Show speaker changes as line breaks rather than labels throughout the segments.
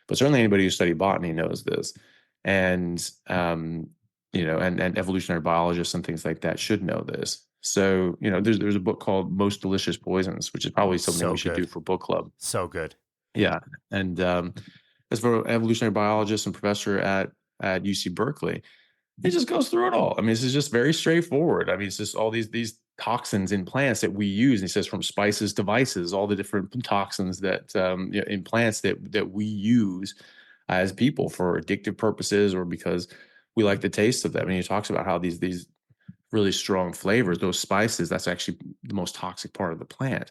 but certainly anybody who studied botany knows this. And, and evolutionary biologists and things like that should know this. So, there's a book called Most Delicious Poisons, which is probably something we
So
should do
good.
for book club.
So good.
Yeah. And as for an evolutionary biologist and professor at UC Berkeley, it just goes through it all. I mean, this is just very straightforward. I mean, it's just all these toxins in plants that we use. And he says from spices to vices, all the different toxins that in plants that we use as people for addictive purposes or because we like the taste of them. And he talks about how these really strong flavors, those spices, that's actually the most toxic part of the plant.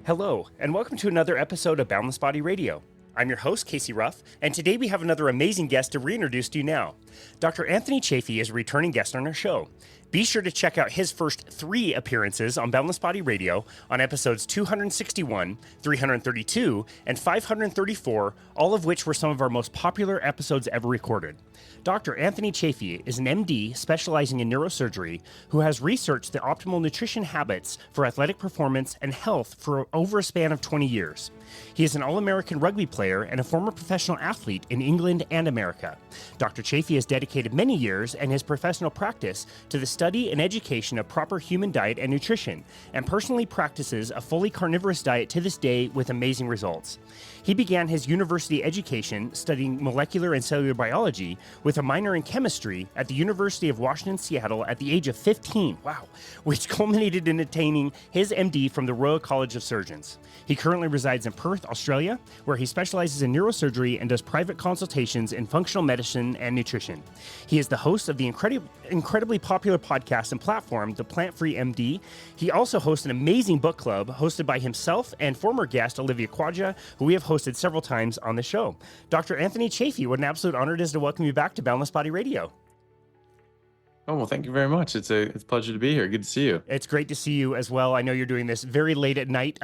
Hello, and welcome to another episode of Boundless Body Radio. I'm your host, Casey Ruff, and today we have another amazing guest to reintroduce to you now. Dr. Anthony Chaffee is a returning guest on our show. Be sure to check out his first 3 appearances on Boundless Body Radio on episodes 261, 332, and 534, all of which were some of our most popular episodes ever recorded. Dr. Anthony Chaffee is an MD specializing in neurosurgery who has researched the optimal nutrition habits for athletic performance and health for over a span of 20 years. He is an All-American rugby player and a former professional athlete in England and America. Dr. Chaffee has dedicated many years and his professional practice to the study and education of proper human diet and nutrition, and personally practices a fully carnivorous diet to this day with amazing results. He began his university education studying molecular and cellular biology with a minor in chemistry at the University of Washington, Seattle at the age of 15, which culminated in attaining his MD from the Royal College of Surgeons. He currently resides in Perth, Australia, where he specializes in neurosurgery and does private consultations in functional medicine and nutrition. He is the host of the incredibly popular podcast and platform, The Plant-Free MD. He also hosts an amazing book club hosted by himself and former guest Olivia Quadja, who we have hosted several times on the show. Dr. Anthony Chaffee, what an absolute honor it is to welcome you back to Boundless Body Radio.
Oh, well, thank you very much. It's a pleasure to be here. Good to see you.
It's great to see you as well. I know you're doing this very late at night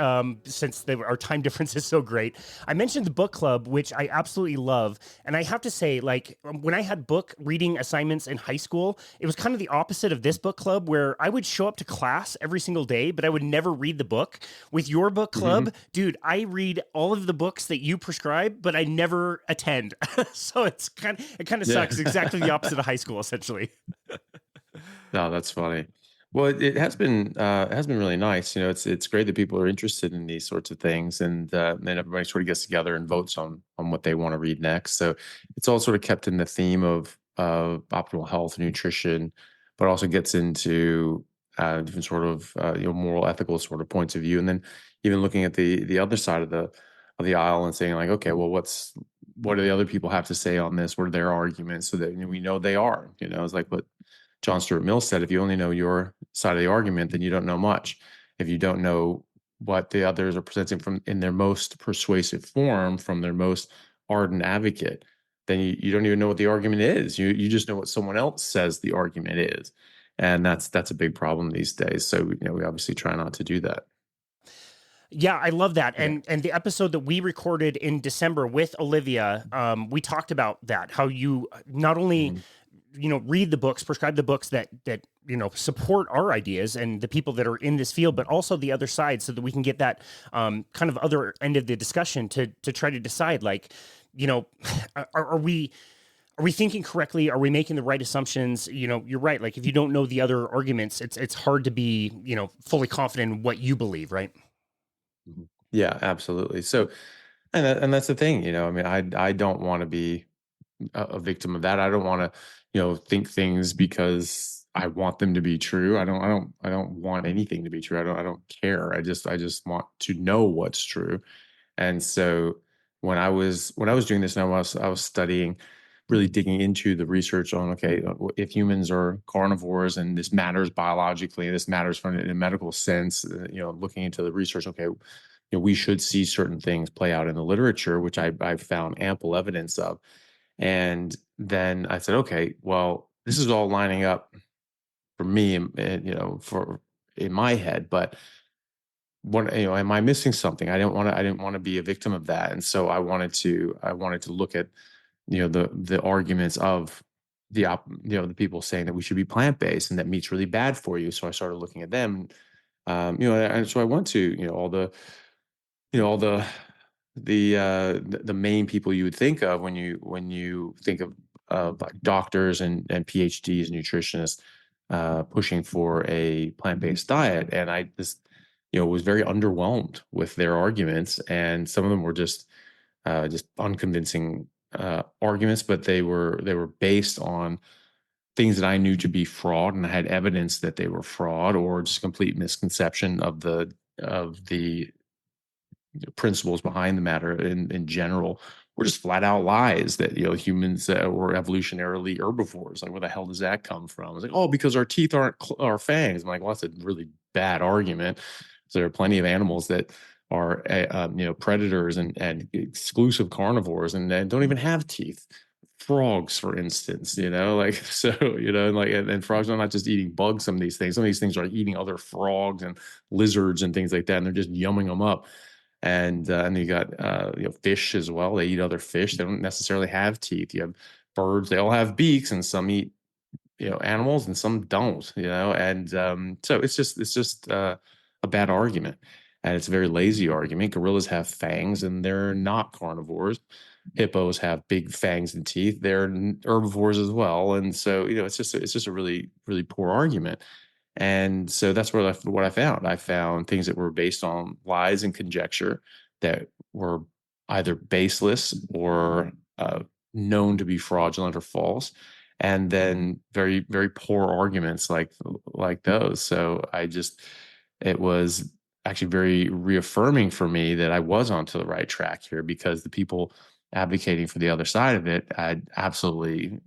since our time difference is so great. I mentioned the book club, which I absolutely love. And I have to say, when I had book reading assignments in high school, it was kind of the opposite of this book club where I would show up to class every single day, but I would never read the book. With your book club, dude, I read all of the books that you prescribe, but I never attend. So it kind of sucks. Exactly the opposite of high school, essentially.
No, that's funny. Well, it has been really nice. It's great that people are interested in these sorts of things, and then everybody sort of gets together and votes on what they want to read next. So it's all sort of kept in the theme of optimal health, nutrition, but also gets into different sort of moral, ethical sort of points of view, and then even looking at the other side of the aisle and saying like, okay, well, what do the other people have to say on this? What are their arguments? So that we know they are. It's like what John Stuart Mill said, if you only know your side of the argument, then you don't know much. If you don't know what the others are presenting from in their most persuasive form, from their most ardent advocate, then you don't even know what the argument is. You just know what someone else says the argument is. And that's a big problem these days. So we obviously try not to do that.
Yeah, I love that.
Yeah.
And the episode that we recorded in December with Olivia, we talked about that, how you not only read the books, prescribe the books that support our ideas and the people that are in this field, but also the other side, so that we can get that kind of other end of the discussion to try to decide, are we thinking correctly? Are we making the right assumptions? You're right. Like if you don't know the other arguments, it's hard to be fully confident in what you believe, right?
Mhm. Yeah, absolutely. So, and that's the thing. I mean, I don't want to be a victim of that. I don't want to, think things because I want them to be true. I don't want anything to be true. I don't care. I just want to know what's true. And so when I was doing this, and I was studying, really digging into the research on, okay, if humans are carnivores and this matters biologically, this matters from in a medical sense, looking into the research, okay, we should see certain things play out in the literature, which I've found ample evidence of. And then I said, okay, well, this is all lining up for me, for in my head. But what, am I missing something? I didn't want to be a victim of that. And so I wanted to look at, the arguments of the people saying that we should be plant-based and that meat's really bad for you. So I started looking at them, and so I went to, all the main people you would think of when you think of like doctors and PhDs, nutritionists, pushing for a plant-based diet. And I just, was very underwhelmed with their arguments. And some of them were just unconvincing arguments, but they were based on things that I knew to be fraud, and I had evidence that they were fraud or just complete misconception of the principles behind the matter in general, were just flat out lies that, humans were evolutionarily herbivores. Like, where the hell does that come from? It's like, oh, because our teeth aren't our fangs. I'm like, well, that's a really bad argument. So there are plenty of animals that are predators and exclusive carnivores and don't even have teeth. Frogs, for instance, like, so, and frogs are not just eating bugs. Some of these things are eating other frogs and lizards and things like that, and they're just yumming them up. And you got fish as well. They eat other fish. They don't necessarily have teeth. You have birds. They all have beaks, and some eat animals, and some don't. And so it's just a bad argument, and it's a very lazy argument. Gorillas have fangs, and they're not carnivores. Hippos have big fangs and teeth. They're herbivores as well, and so it's just a really really poor argument. And so that's what I found. I found things that were based on lies and conjecture that were either baseless or known to be fraudulent or false, and then very, very poor arguments like those. So it was actually very reaffirming for me that I was onto the right track here, because the people advocating for the other side of it had absolutely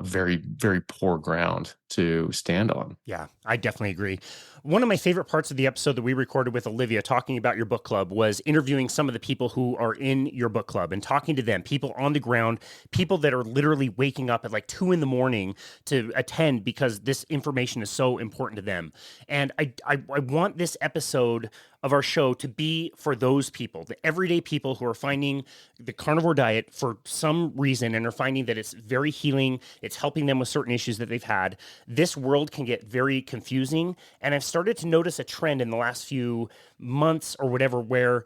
very, very poor ground to stand on.
Yeah, I definitely agree. One of my favorite parts of the episode that we recorded with Olivia talking about your book club was interviewing some of the people who are in your book club and talking to them, people on the ground, people that are literally waking up at like 2 a.m. to attend because this information is so important to them. And I want this episode of our show to be for those people, the everyday people who are finding the carnivore diet for some reason and are finding that it's very healing, it's helping them with certain issues that they've had. This world can get very confusing, and I've started to notice a trend in the last few months or whatever where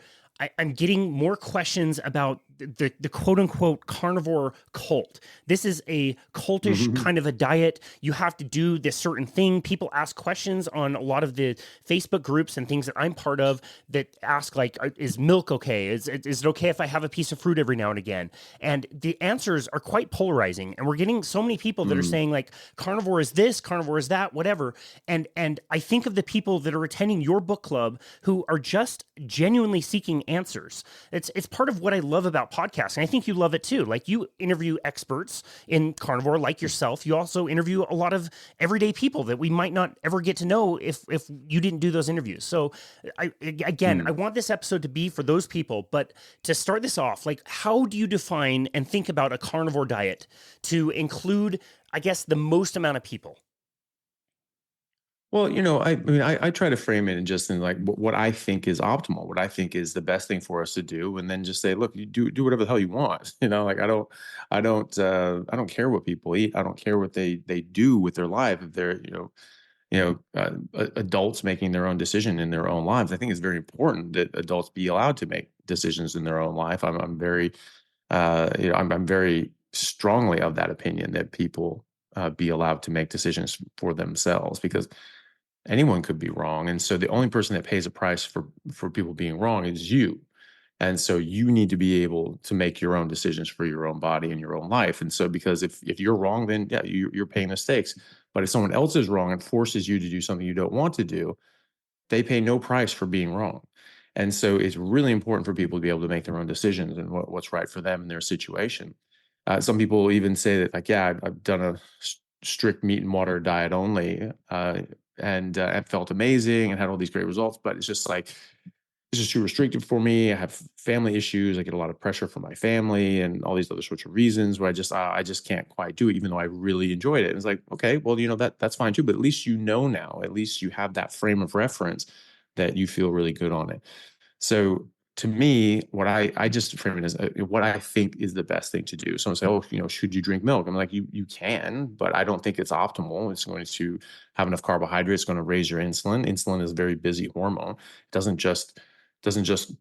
I'm getting more questions about the quote unquote carnivore cult. This is a cultish
Mhm.
kind of a diet. You have to do this certain thing. People ask questions on a lot of the Facebook groups and things that I'm part of that ask, like, is milk okay? Is it okay if I have a piece of fruit every now and again? And the answers are quite polarizing. And we're getting so many people that are
Mm.
saying, like, carnivore is this, carnivore is that, whatever. And I think of the people that are attending your book club who are just genuinely seeking answers. It's part of what I love about podcasting. I think you love it too. Like, you interview experts in carnivore like yourself. You also interview a lot of everyday people that we might not ever get to know if you didn't do those interviews. So I
Mm.
want this episode to be for those people. But to start this off, like, how do you define and think about a carnivore diet to include, I guess, the most amount of people?
Well, I mean, I try to frame it in just in like what I think is optimal, what I think is the best thing for us to do, and then just say, look, you do whatever the hell you want. Like, I don't care what people eat. I don't care what they do with their life. If they're adults making their own decision in their own lives, I think it's very important that adults be allowed to make decisions in their own life. I'm very I'm very strongly of that opinion that people be allowed to make decisions for themselves, because anyone could be wrong. And so the only person that pays a price for people being wrong is you. And so you need to be able to make your own decisions for your own body and your own life. And so, because if you're wrong, then yeah, you're paying the stakes. But if someone else is wrong and forces you to do something you don't want to do, they pay no price for being wrong. And so it's really important for people to be able to make their own decisions and what's right for them in their situation. Some people even say that, like, yeah, I've done a strict meat and water diet only, and felt amazing and had all these great results. But it's just like, this is too restrictive for me. I have family issues. I get a lot of pressure from my family and all these other sorts of reasons where I just can't quite do it, even though I really enjoyed it. And it's like, okay, well, that's fine too. But at least now. At least you have that frame of reference that you feel really good on it. So to me, what I just frame it as what I think is the best thing to do. Someone say, "Oh, should you drink milk?" I'm like, "You can, but I don't think it's optimal. It's going to have enough carbohydrates. It's going to raise your insulin. Insulin is a very busy hormone. It doesn't just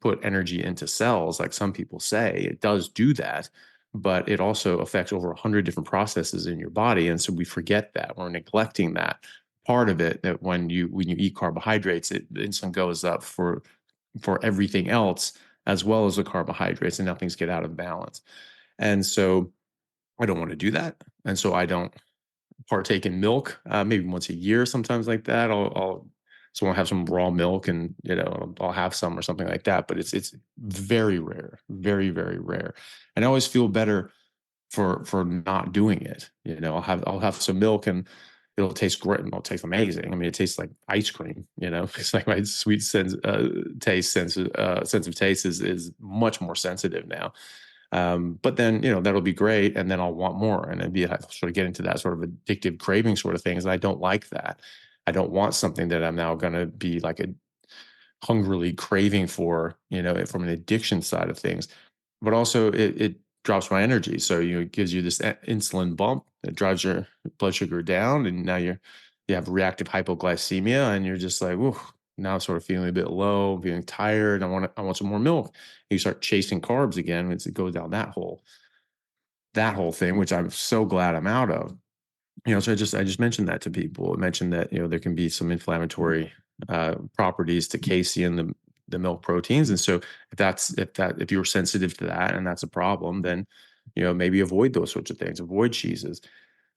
put energy into cells like some people say. It does do that, but it also affects over 100 different processes in your body, and so we forget that. We're neglecting that part of it. That when you eat carbohydrates, the insulin goes up for everything else as well as the carbohydrates, and now things get out of balance. And so I don't want to do that. And so I don't partake in milk, maybe once a year, sometimes like that. I'll have some raw milk and, I'll have some or something like that. But it's very rare, very, very rare. And I always feel better for not doing it. I'll have some milk and it'll taste great and it'll taste amazing. I mean, it tastes like ice cream. It's like my sweet sense of taste is much more sensitive now. But then that'll be great, and then I'll want more, and I'll sort of get into that sort of addictive craving sort of things. And I don't like that. I don't want something that I'm now going to be like a hungrily craving for, from an addiction side of things. But also it drops my energy. So, it gives you this insulin bump that drives your blood sugar down. And now you have reactive hypoglycemia and you're just like, whoa, now I'm sort of feeling a bit low, feeling tired. I want some more milk. And you start chasing carbs again. It goes down that whole thing, which I'm so glad I'm out of. So I just mentioned that to people. I mentioned that there can be some inflammatory properties to casein, the milk proteins, and so if you're sensitive to that and that's a problem, then maybe avoid those sorts of things. Avoid cheeses.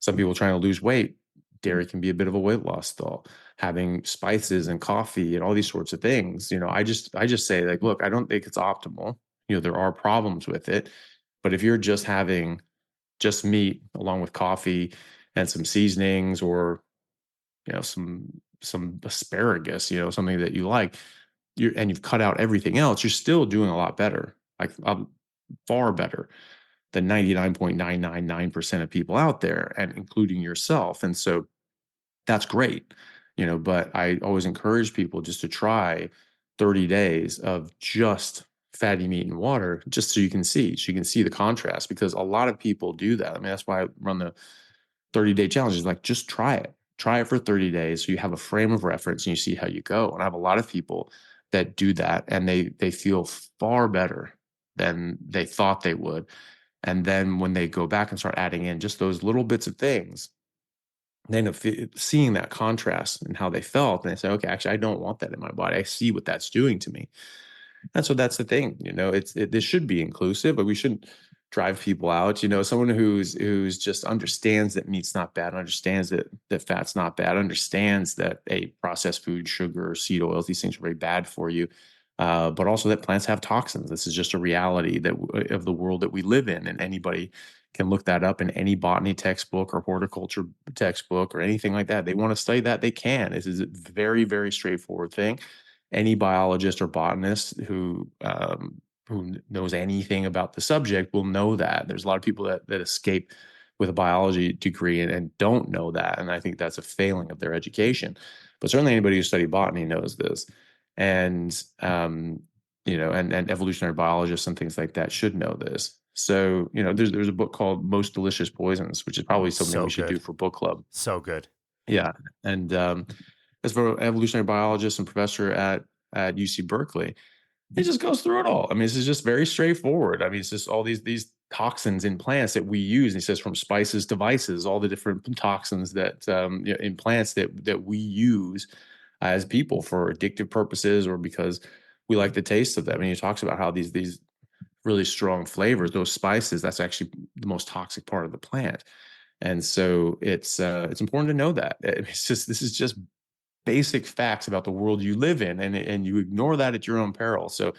Some people trying to lose weight, dairy can be a bit of a weight loss though. Having spices and coffee and all these sorts of things. I just say like, look, I don't think it's optimal. There are problems with it, but if you're just having just meat along with coffee and some seasonings or some asparagus, something that you like, you've cut out everything else, you're still doing a lot better, like far better than 99.999% of people out there, and including yourself. And so that's great, but I always encourage people just to try 30 days of just fatty meat and water, just so you can see the contrast, because a lot of people do that. I mean, that's why I run the 30-day challenge. Is like, just try it for 30 days so you have a frame of reference and you see how you go. And I have a lot of people that do that and they feel far better than they thought they would. And then when they go back and start adding in just those little bits of things, then seeing that contrast and how they felt, and they say, okay, actually, I don't want that in my body. I see what that's doing to me. And so that's the thing, this should be inclusive, but we shouldn't drive people out. Someone who's just understands that meat's not bad, understands that fat's not bad, understands that a processed food, sugar, seed oils, these things are very bad for you. But also that plants have toxins. This is just a reality of the world that we live in, and anybody can look that up in any botany textbook or horticulture textbook or anything like that. They want to study that, they can. This is a very, very straightforward thing. Any biologist or botanist who knows anything about the subject will know that. There's a lot of people that escape with a biology degree and don't know that, and I think that's a failing of their education. But certainly anybody who studied botany knows this, and and evolutionary biologists and things like that should know this. So there's a book called Most Delicious Poisons, which is probably something
So
we should do
good.
for book club.
So good.
Yeah, and as for evolutionary biologist and professor at UC Berkeley, it just goes through it all. I mean, this is just very straightforward. I mean, it's just all these toxins in plants that we use. And he says from spices to vices, all the different toxins that in plants that we use as people for addictive purposes or because we like the taste of them. And he talks about how these really strong flavors, those spices, that's actually the most toxic part of the plant. And so it's important to know that. This is just basic facts about the world you live in, and you ignore that at your own peril. So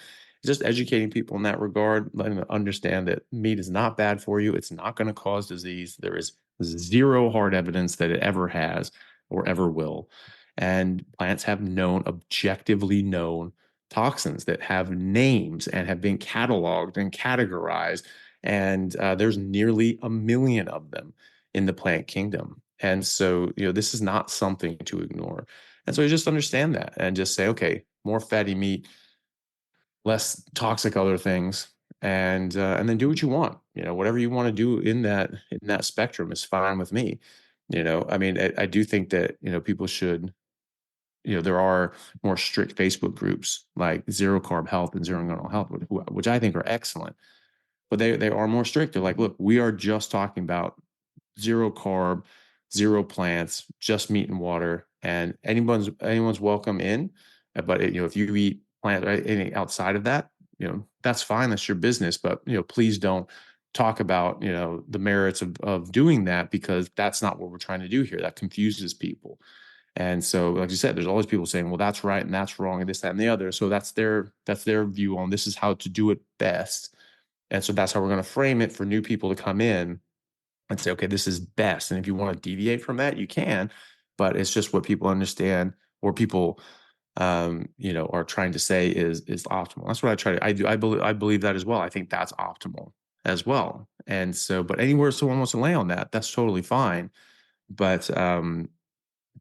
just educating people in that regard, letting them understand that meat is not bad for you. It's not going to cause disease. There is zero hard evidence that it ever has or ever will. And plants have objectively known toxins that have names and have been cataloged and categorized. And there's nearly 1 million of them in the plant kingdom. And so, this is not something to ignore. And so you just understand that and just say, okay, more fatty meat, less toxic other things, and then do what you want. Whatever you want to do in that spectrum is fine with me. I mean, I do think that people should. There are more strict Facebook groups like Zero Carb Health and Zero Gun Health, which I think are excellent, but they are more strict. They're like, look, we are just talking about zero carb, zero plants, just meat and water, and anyone's welcome in. But if you eat plant or anything outside of that, that's fine. That's your business. But please don't talk about the merits of doing that, because that's not what we're trying to do here. That confuses people. And so, like you said, there's always people saying, well, that's right and that's wrong and this, that, and the other. So that's their view on this is how to do it best. And so that's how we're going to frame it for new people to come in and say, okay, this is best. And if you want to deviate from that, you can, but it's just what people understand or people, are trying to say is optimal. That's what I do. I believe that as well. I think that's optimal as well. And so, but anywhere someone wants to lay on that, that's totally fine. But,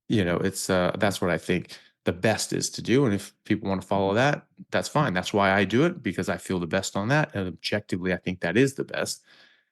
it's, that's what I think the best is to do. And if people want to follow that, that's fine. That's why I do it, because I feel the best on that. And objectively, I think that is the best.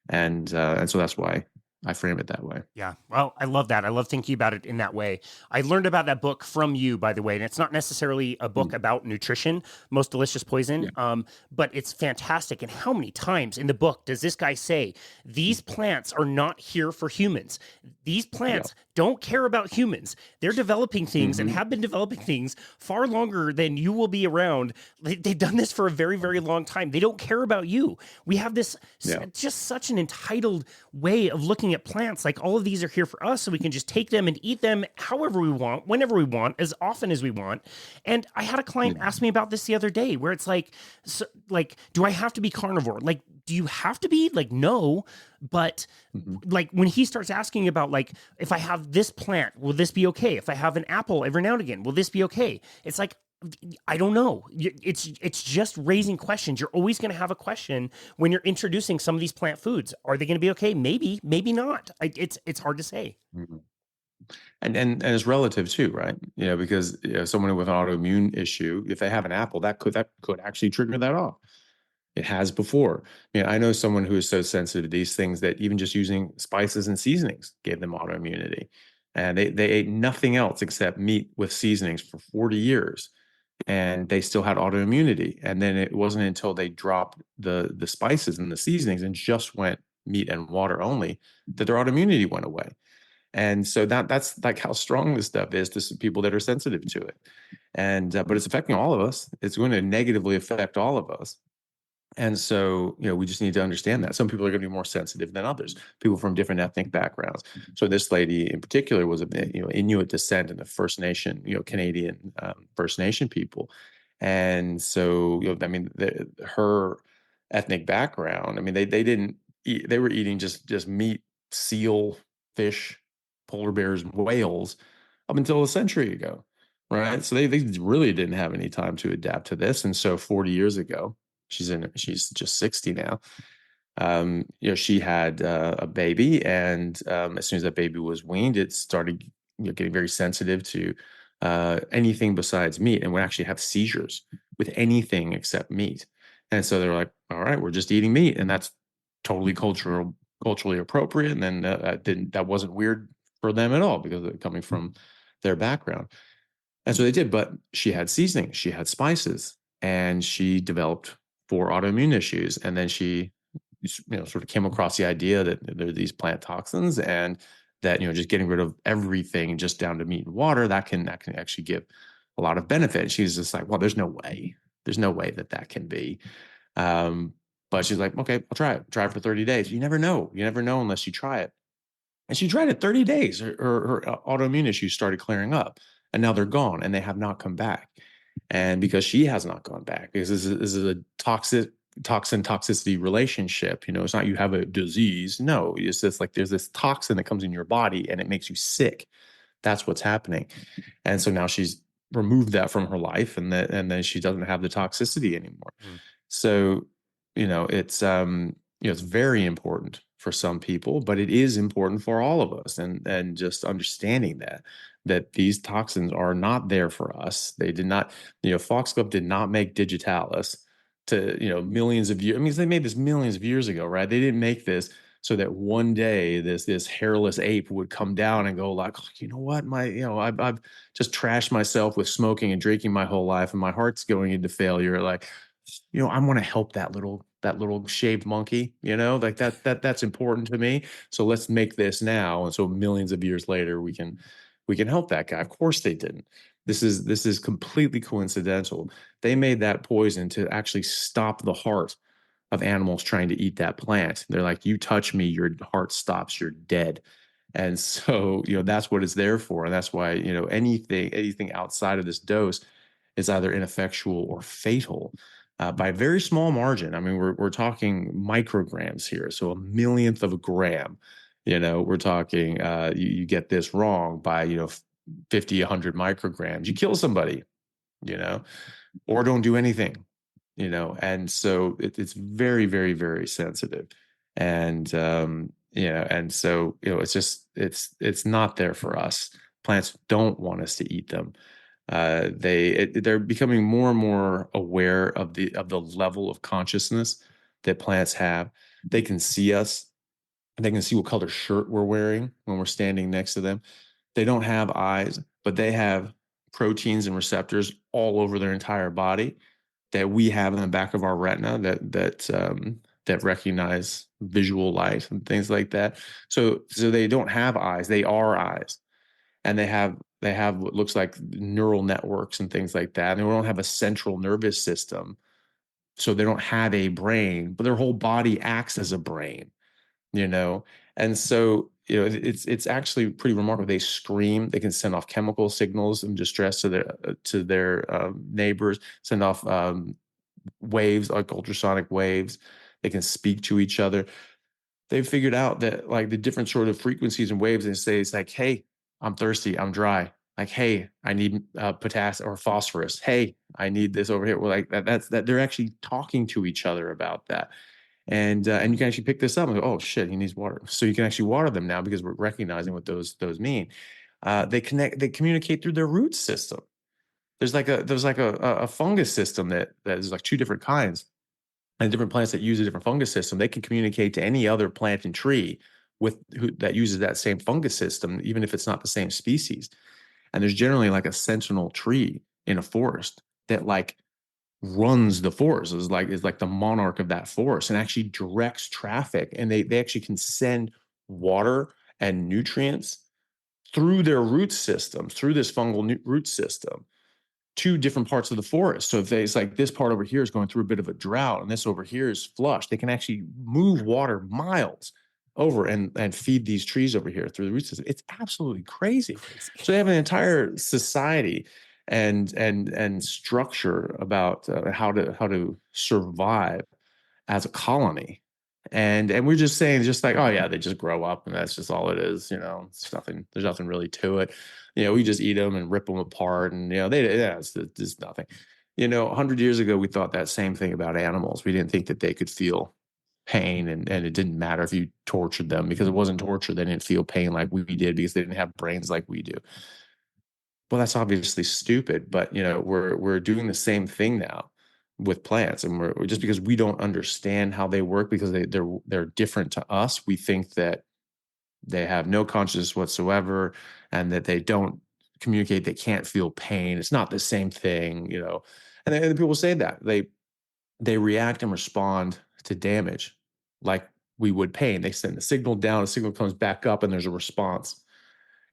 And so that's why I frame it that way.
Yeah. Well, I love that. I love thinking about it in that way. I learned about that book from you, by the way, and it's not necessarily a book
Mm.
about nutrition, Most Delicious Poison,
Yeah.
but it's fantastic. And how many times in the book does this guy say, these plants are not here for humans? These
Yeah.
plants don't care about humans. They're developing things and
Hmm.
have been developing things far longer than you will be around. They've done this for a very, very long time. They don't care about you. We have this
Yeah.
just such an entitled way of looking at plants. Like, all of these are here for us, so we can just take them and eat them however we want, whenever we want, as often as we want. And I had a client
Mm.
ask me about this the other day, where it's like, so, like, do I have to be carnivore? Like, do you have to be? Like, no. But
Mhm.
like, when he starts asking about, like, if I have this plant, will this be okay? If I have an apple every now and again, will this be okay? It's like, I don't know. It's just raising questions. You're always going to have a question when you're introducing some of these plant foods. Are they going to be okay? Maybe, maybe not. It's hard to say.
Mhm. And it's relative too, right? Because someone with an autoimmune issue, if they have an apple, that could actually trigger that off. It has before. I know someone who is so sensitive to these things that even just using spices and seasonings gave them autoimmunity. And they ate nothing else except meat with seasonings for 40 years. And they still had autoimmunity. And then it wasn't until they dropped the spices and the seasonings and just went meat and water only that their autoimmunity went away. And so that's like how strong this stuff is to some people that are sensitive to it. And but it's affecting all of us. It's going to negatively affect all of us. And so, we just need to understand that some people are going to be more sensitive than others, people from different ethnic backgrounds. So this lady in particular was Inuit descent and the First Nation, Canadian First Nation people. And so, I mean, her ethnic background, I mean, they didn't eat, they were eating just meat, seal, fish, polar bears, whales up until a century ago. Right. So they really didn't have any time to adapt to this. And so 40 years ago, she's just 60 now. She had a baby, and as soon as that baby was weaned, it started getting very sensitive to anything besides meat, and would actually have seizures with anything except meat. And so they're like, "All right, we're just eating meat," and that's totally culturally appropriate. And then that wasn't weird for them at all, because of coming from their background. And so they did, but she had seasoning, she had spices, and she developed 4 autoimmune issues. And then she, sort of came across the idea that there are these plant toxins, and that, just getting rid of everything just down to meat and water, that can actually give a lot of benefit. She's just like, well, there's no way. There's no way that can be. Um, but she's like, okay, I'll try it. Try it for 30 days. You never know. You never know unless you try it. And she tried it 30 days. Her autoimmune issues started clearing up, and now they're gone, and they have not come back. And because she has not gone back, because this is a toxin toxicity relationship. It's not you have a disease. No, it's just like there's this toxin that comes in your body and it makes you sick. That's what's happening. And so now she's removed that from her life, and then she doesn't have the toxicity anymore.
Mm.
So, it's very important for some people, but it is important for all of us, and just understanding that these toxins are not there for us. They did not, Foxglove did not make digitalis to, millions of years. I mean, they made this millions of years ago, right? They didn't make this so that one day this hairless ape would come down and go like, "Oh, you know what, I've just trashed myself with smoking and drinking my whole life, and my heart's going into failure. Like, I want to help that little shaved monkey, like that's important to me. So let's make this now." And so millions of years later, we can help that guy. Of course they didn't. This is completely coincidental. They made that poison to actually stop the heart of animals trying to eat that plant. They're like, "You touch me, your heart stops, you're dead." And so, that's what it's there for. And that's why, anything outside of this dose is either ineffectual or fatal, by a very small margin. I mean, we're talking micrograms here, so a millionth of a gram. We're talking, you get this wrong by, 50, 100 micrograms, you kill somebody, you know, or don't do anything, and so it's very, very, very sensitive. And, and so, it's just, it's not there for us. Plants don't want us to eat them. They're becoming more and more aware of the level of consciousness that plants have. They can see us. They can see what color shirt we're wearing when we're standing next to them. They don't have eyes, but they have proteins and receptors all over their entire body that we have in the back of our retina that recognize visual light and things like that. So they don't have eyes; they are eyes, and they have what looks like neural networks and things like that. And they don't have a central nervous system, so they don't have a brain, but their whole body acts as a brain. you know and so, it's actually pretty remarkable. They scream. They can send off chemical signals and distress to their neighbors, send off waves, like ultrasonic waves. They can speak to each other. They've figured out that, like, the different sort of frequencies and waves, and say it's like, "Hey, I'm thirsty, I'm dry." Like, "Hey, I need potassium or phosphorus. Hey, I need this over here." Well, like that they're actually talking to each other about that. And you can actually pick this up and go, "Oh shit, he needs water." So you can actually water them now, because we're recognizing what those mean. They communicate through their root system. There's like a fungus system that is like two different kinds, and different plants that use a different fungus system. They can communicate to any other plant and tree that uses that same fungus system, even if it's not the same species. And there's generally like a sentinel tree in a forest that, like, runs the forest, is like the monarch of that forest, and actually directs traffic. And they actually can send water and nutrients through their root system, through this fungal root system, to different parts of the forest. So if it's like this part over here is going through a bit of a drought and this over here is flush, they can actually move water miles over and feed these trees over here through the root system. It's absolutely crazy.
Crazy.
So they have an entire society and structure about how to survive as a colony. And we're just saying, just like, "Oh yeah, they just grow up and that's just all it is." It's nothing. There's nothing really to it. We just eat them and rip them apart, and it's just nothing. 100 years ago, we thought that same thing about animals. We didn't think that they could feel pain, and it didn't matter if you tortured them, because it wasn't torture. They didn't feel pain like we did, because they didn't have brains like we do. Well, that's obviously stupid, but we're doing the same thing now with plants, and we're just, because we don't understand how they work, because they're different to us. We think that they have no consciousness whatsoever, and that they don't communicate. They can't feel pain. It's not the same thing. And people say that they react and respond to damage like we would pain. They send a signal down, a signal comes back up, and there's a response,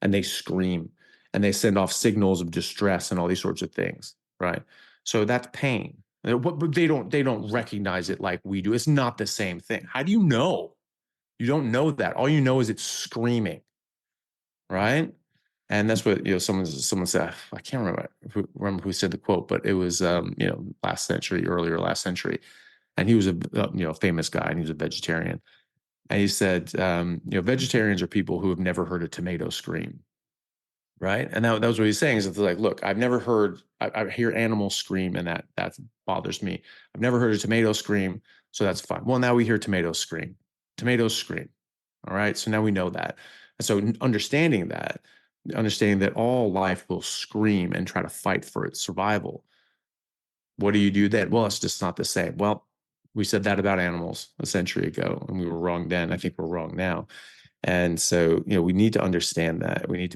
and they scream, and they send off signals of distress and all these sorts of things, right? So that's pain. But they don't recognize it like we do. It's not the same thing. How do you know? You don't know that. All you know is it's screaming, right? And that's what, someone said. I can't remember who said the quote, but it was earlier last century, and he was a famous guy, and he was a vegetarian. And he said, vegetarians are people who have never heard a tomato scream. right? And that was what he's saying is it's like, look, I've never heard, I hear animals scream and that bothers me. I've never heard a tomato scream, so that's fine. Well, now we hear tomatoes scream. Tomatoes scream. All right. So now we know that. And so understanding that all life will scream and try to fight for its survival. What do you do then? Well, it's just not the same. Well, we said that about animals a century ago, and we were wrong then. I think we're wrong now. And so, we need to understand that. We need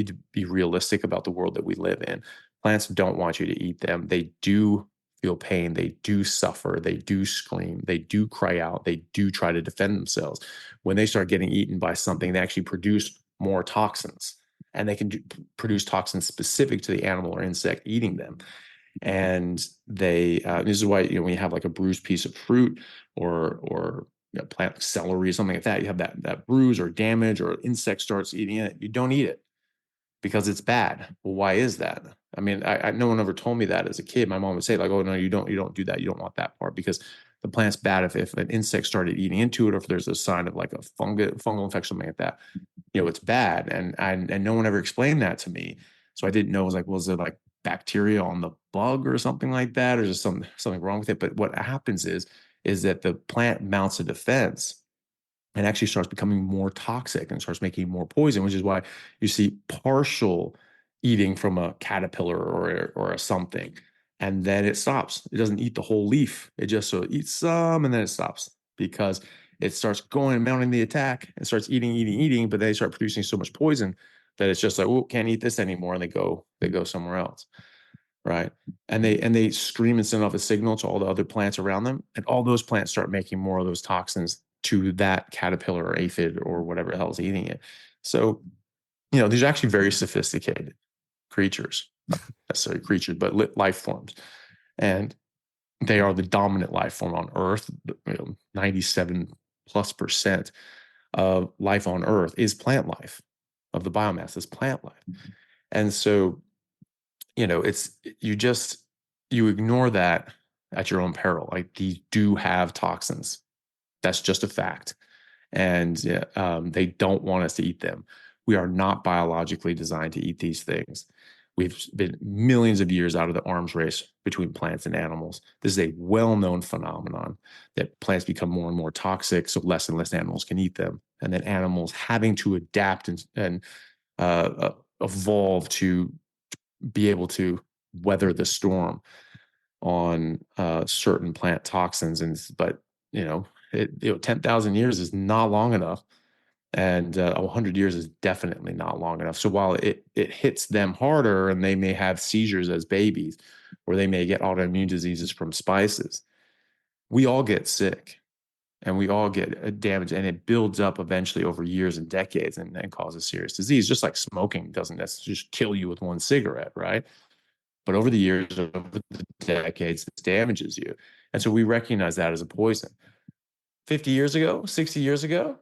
to be realistic about the world that we live in. Plants don't want you to eat them. They do feel pain. They do suffer. They do scream. They do cry out. They do try to defend themselves. When they start getting eaten by something, they actually produce more toxins, and they can produce toxins specific to the animal or insect eating them. And this is why, when you have like a bruised piece of fruit or plant like celery or something like that, you have that bruise or damage or insect starts eating it, you don't eat it because it's bad. Well, why is that? I mean, no one ever told me that as a kid. My mom would say like, oh no, you don't do that. You don't want that part because the plant's bad if an insect started eating into it, or if there's a sign of like a fungal infection, something like that, it's bad. And no one ever explained that to me. So I didn't know. It was like, was it like bacteria on the bug or something like that, or just something wrong with it? But what happens is that the plant mounts a defense and actually starts becoming more toxic and starts making more poison, which is why you see partial eating from a caterpillar or a something, and then it stops. It doesn't eat the whole leaf. It just so it eats some and then it stops because it starts going and mounting the attack and starts eating, but they start producing so much poison that it's just like, oh, can't eat this anymore, and they go somewhere else, right? And they scream and send off a signal to all the other plants around them, and all those plants start making more of those toxins to that caterpillar or aphid or whatever the hell is eating it. So, these are actually very sophisticated creatures, not necessarily creatures, but life forms. And they are the dominant life form on Earth. 97+% of life on Earth is plant life, of the biomass is plant life. And so, it's you ignore that at your own peril. Like, these do have toxins. That's just a fact. And they don't want us to eat them. We are not biologically designed to eat these things. We've been millions of years out of the arms race between plants and animals. This is a well-known phenomenon that plants become more and more toxic, so less and less animals can eat them. And then animals having to adapt and evolve to be able to weather the storm on certain plant toxins. But 10,000 years is not long enough, and 100 years is definitely not long enough. So while it hits them harder, and they may have seizures as babies, or they may get autoimmune diseases from spices, we all get sick and we all get damaged, and it builds up eventually over years and decades and causes serious disease. Just like smoking doesn't necessarily just kill you with one cigarette, right? But over the years, over the decades, it damages you. And so we recognize that as a poison. 50 years ago, 60 years ago,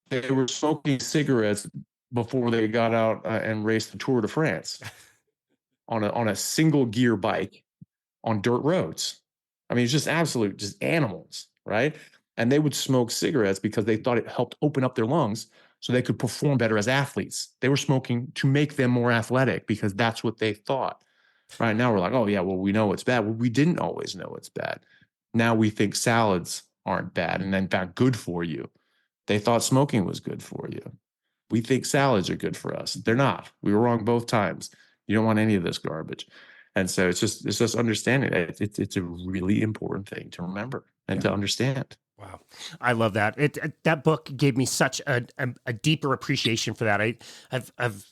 they were smoking cigarettes before they got out and raced the Tour de France on a single gear bike on dirt roads. I mean, it's just just animals, right? And they would smoke cigarettes because they thought it helped open up their lungs so they could perform better as athletes. They were smoking to make them more athletic because that's what they thought. Right now we're like, oh yeah, well, we know it's bad. Well, we didn't always know it's bad. Now we think salads aren't bad and in fact good for you. They thought smoking was good for you. We think salads are good for us. They're not. We were wrong both times. You don't want any of this garbage. And so it's just understanding it. It's a really important thing to remember and to understand.
Wow. I love that. That book gave me such a deeper appreciation for that. I've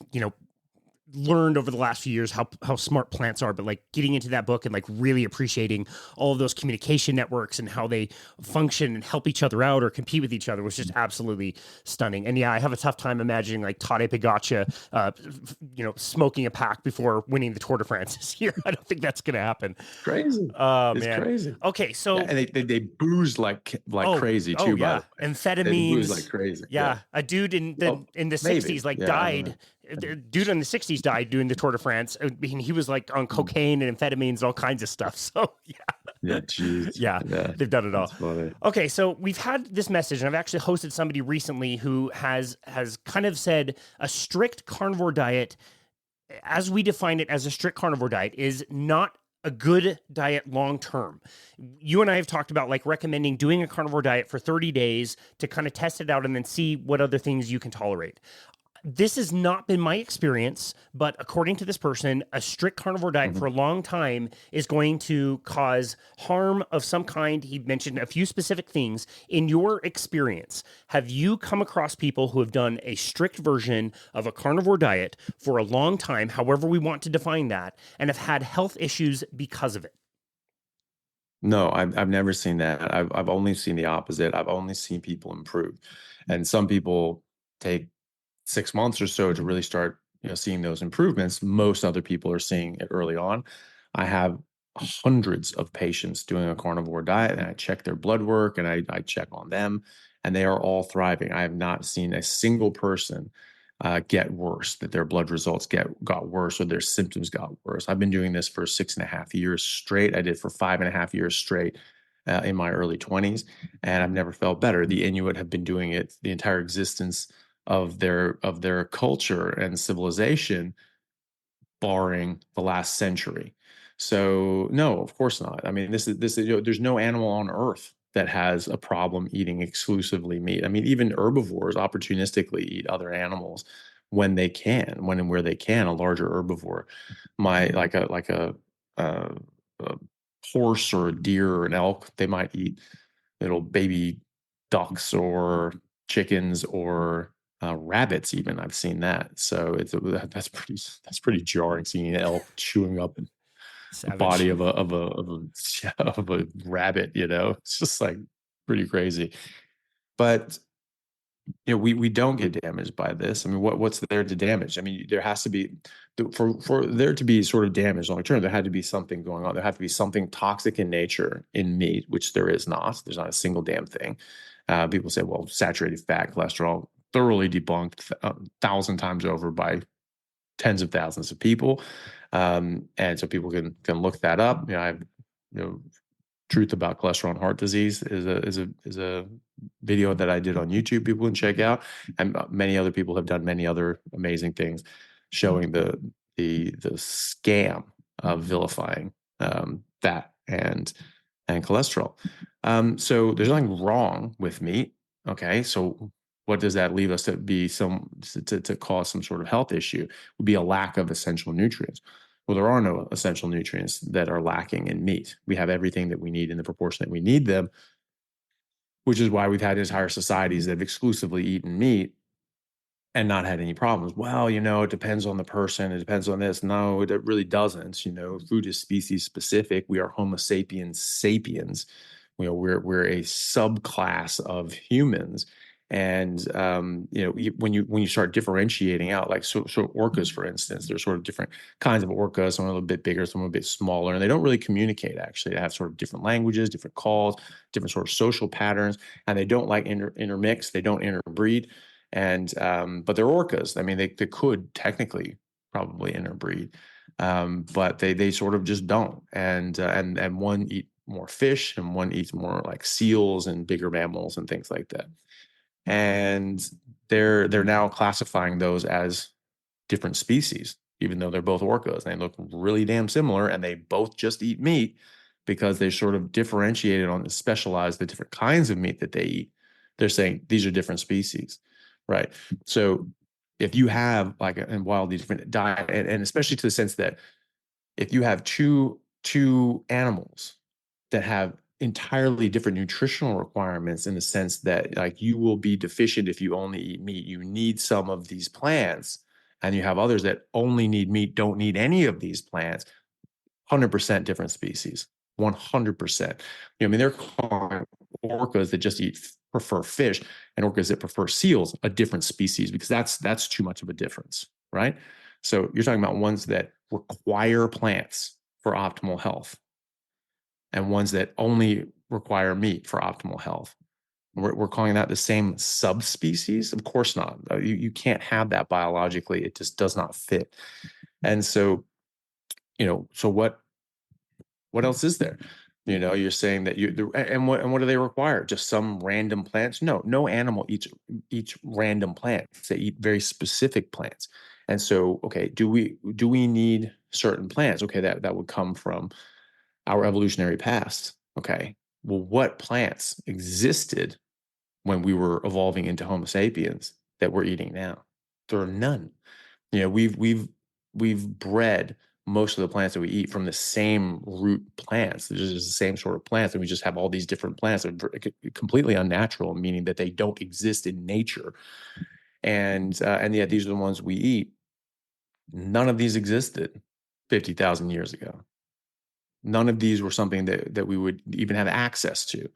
learned over the last few years how smart plants are, but like getting into that book and like really appreciating all of those communication networks and how they function and help each other out or compete with each other was just absolutely stunning. And yeah, I have a tough time imagining like Tadej Pogačar, smoking a pack before winning the Tour de France this year. I don't think that's going to happen.
Crazy.
It's
man. Crazy.
Okay. So
and they booze like crazy too.
Yeah. Amphetamines. They
booze like crazy.
Yeah. A dude in the 60s died. The dude in the 60s died doing the Tour de France. I mean, he was like on cocaine and amphetamines and all kinds of stuff. So
geez.
Yeah, they've done it all. Okay, so we've had this message, and I've actually hosted somebody recently who has kind of said a strict carnivore diet as we define it as a strict carnivore diet, is not a good diet long term. You and I have talked about like recommending doing a carnivore diet for 30 days to kind of test it out and then see what other things you can tolerate. This has not been my experience, but according to this person, a strict carnivore diet
Mhm.
for a long time is going to cause harm of some kind. He mentioned a few specific things. In your experience, have you come across people who have done a strict version of a carnivore diet for a long time, however we want to define that, and have had health issues because of it?
No, I've never seen that. I've only seen the opposite. I've only seen people improve, and some people take 6 months or so to really start, seeing those improvements. Most other people are seeing it early on. I have hundreds of patients doing a carnivore diet, and I check their blood work and I check on them, and they are all thriving. I have not seen a single person get worse, that their blood results got worse or their symptoms got worse. I've been doing this for 6.5 years straight. I did for 5.5 years straight in my early 20s, and I've never felt better. The Inuit have been doing it the entire existence of their culture and civilization, barring the last century. So no, of course not. I mean, this is there's no animal on earth that has a problem eating exclusively meat. I mean, even herbivores opportunistically eat other animals when they can, when and where they can. A larger herbivore, my uh, a horse or a deer or an elk, they might eat little baby ducks or chickens or rabbits. Even I've seen that. So that's pretty jarring, seeing an elk chewing up the
Savage.
body of a rabbit. It's just like pretty crazy. But we don't get damaged by this. I mean, what's there to damage? I mean, there has to be for there to be sort of damage long term. There had to be something going on. There had to be something toxic in nature in meat, which there is not. There's not a single damn thing. People say, well, saturated fat, cholesterol, thoroughly debunked 1,000 times over by tens of thousands of people, and so people can look that up. I've you know Truth About Cholesterol and Heart Disease is a video that I did on YouTube. People can check out, and many other people have done many other amazing things, showing the scam of vilifying fat and cholesterol. So there's nothing wrong with meat. Okay, so what does that leave us to be to cause some sort of health issue? Would be a lack of essential nutrients. Well, there are no essential nutrients that are lacking in meat. We have everything that we need in the proportion that we need them, which is why we've had entire societies that have exclusively eaten meat and not had any problems. Well, it depends on the person. It depends on this. No, it really doesn't. Food is species specific. We are Homo sapiens sapiens. We're a subclass of humans. And when you start differentiating out, like so orcas, for instance, there's sort of different kinds of orcas. Some are a little bit bigger, some are a bit smaller, and they don't really communicate. Actually, they have sort of different languages, different calls, different sort of social patterns, and they don't like intermix. They don't interbreed, and but they're orcas. I mean, they could technically probably interbreed, but they sort of just don't. And one eat more fish, and one eats more like seals and bigger mammals and things like that. And they're now classifying those as different species, even though they're both orcas and they look really damn similar, and they both just eat meat because they sort of differentiated on specialized the different kinds of meat that they eat. They're saying these are different species, right? So if you have like a wildly different diet, and especially to the sense that if you have two animals that have entirely different nutritional requirements, in the sense that like you will be deficient if you only eat meat, you need some of these plants, and you have others that only need meat, don't need any of these plants. 100% different species. 100%. I mean, they're calling orcas that just prefer fish, and orcas that prefer seals a different species, because that's too much of a difference, right? So you're talking about ones that require plants for optimal health, and ones that only require meat for optimal health. We're calling that the same subspecies? Of course not. You can't have that biologically. It just does not fit. And so what else is there? You're saying that and what do they require? Just some random plants? No animal eats random plants. They eat very specific plants. And so, okay, do we need certain plants? Okay, that would come from our evolutionary past. Okay, well, what plants existed when we were evolving into Homo sapiens that we're eating now? There are none. We've bred most of the plants that we eat from the same root plants. They're just the same sort of plants, and we just have all these different plants that are completely unnatural, meaning that they don't exist in nature. And yet these are the ones we eat. None of these existed 50,000 years ago. None of these were something that we would even have access to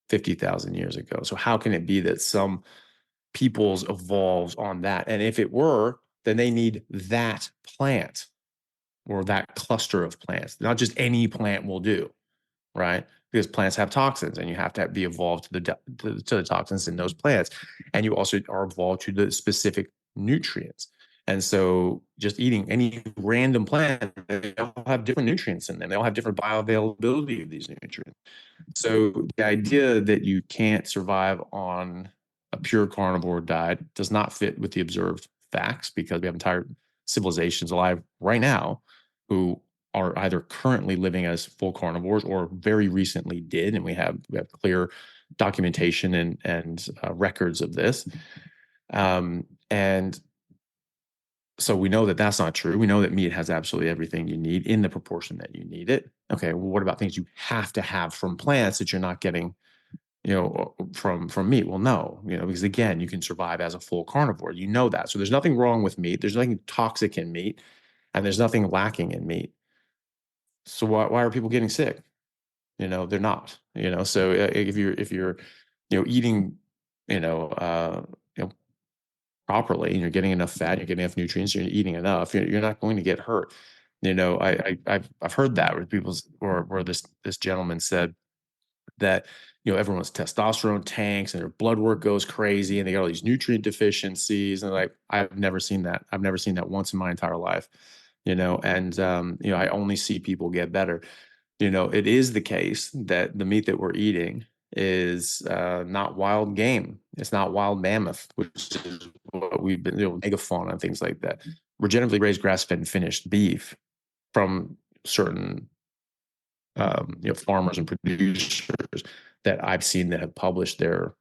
50,000 years ago. So how can it be that some peoples evolves on that? And if it were, then they need that plant or that cluster of plants. Not just any plant will do, right? Because plants have toxins, and you have to be evolved to the toxins in those plants, and you also are evolved to the specific nutrients. And so, just eating any random plant, they all have different nutrients in them. They all have different bioavailability of these nutrients. So the idea that you can't survive on a pure carnivore diet does not fit with the observed facts, because we have entire civilizations alive right now who are either currently living as full carnivores or very recently did, and we have clear documentation and records of this. And so we know that that's not true. We know that meat has absolutely everything you need in the proportion that you need it. Okay, well, what about things you have to have from plants that you're not getting, from meat? Well, no, because again, you can survive as a full carnivore. You know that. So there's nothing wrong with meat. There's nothing toxic in meat, and there's nothing lacking in meat. So why are people getting sick? They're not. So if you're eating, you know, uh, you know, properly, and you're getting enough fat, you're getting enough nutrients, you're eating enough, you're not going to get hurt. I've heard that where where this gentleman said that everyone's testosterone tanks and their blood work goes crazy, and they got all these nutrient deficiencies, and like, I've never seen that. I've never seen that once in my entire life. And I only see people get better. It is the case that the meat that we're eating is not wild game. It's not wild mammoth, which is what we've been, megafauna and things like that. Regeneratively raised grass-fed and finished beef from certain farmers and producers that I've seen that have published their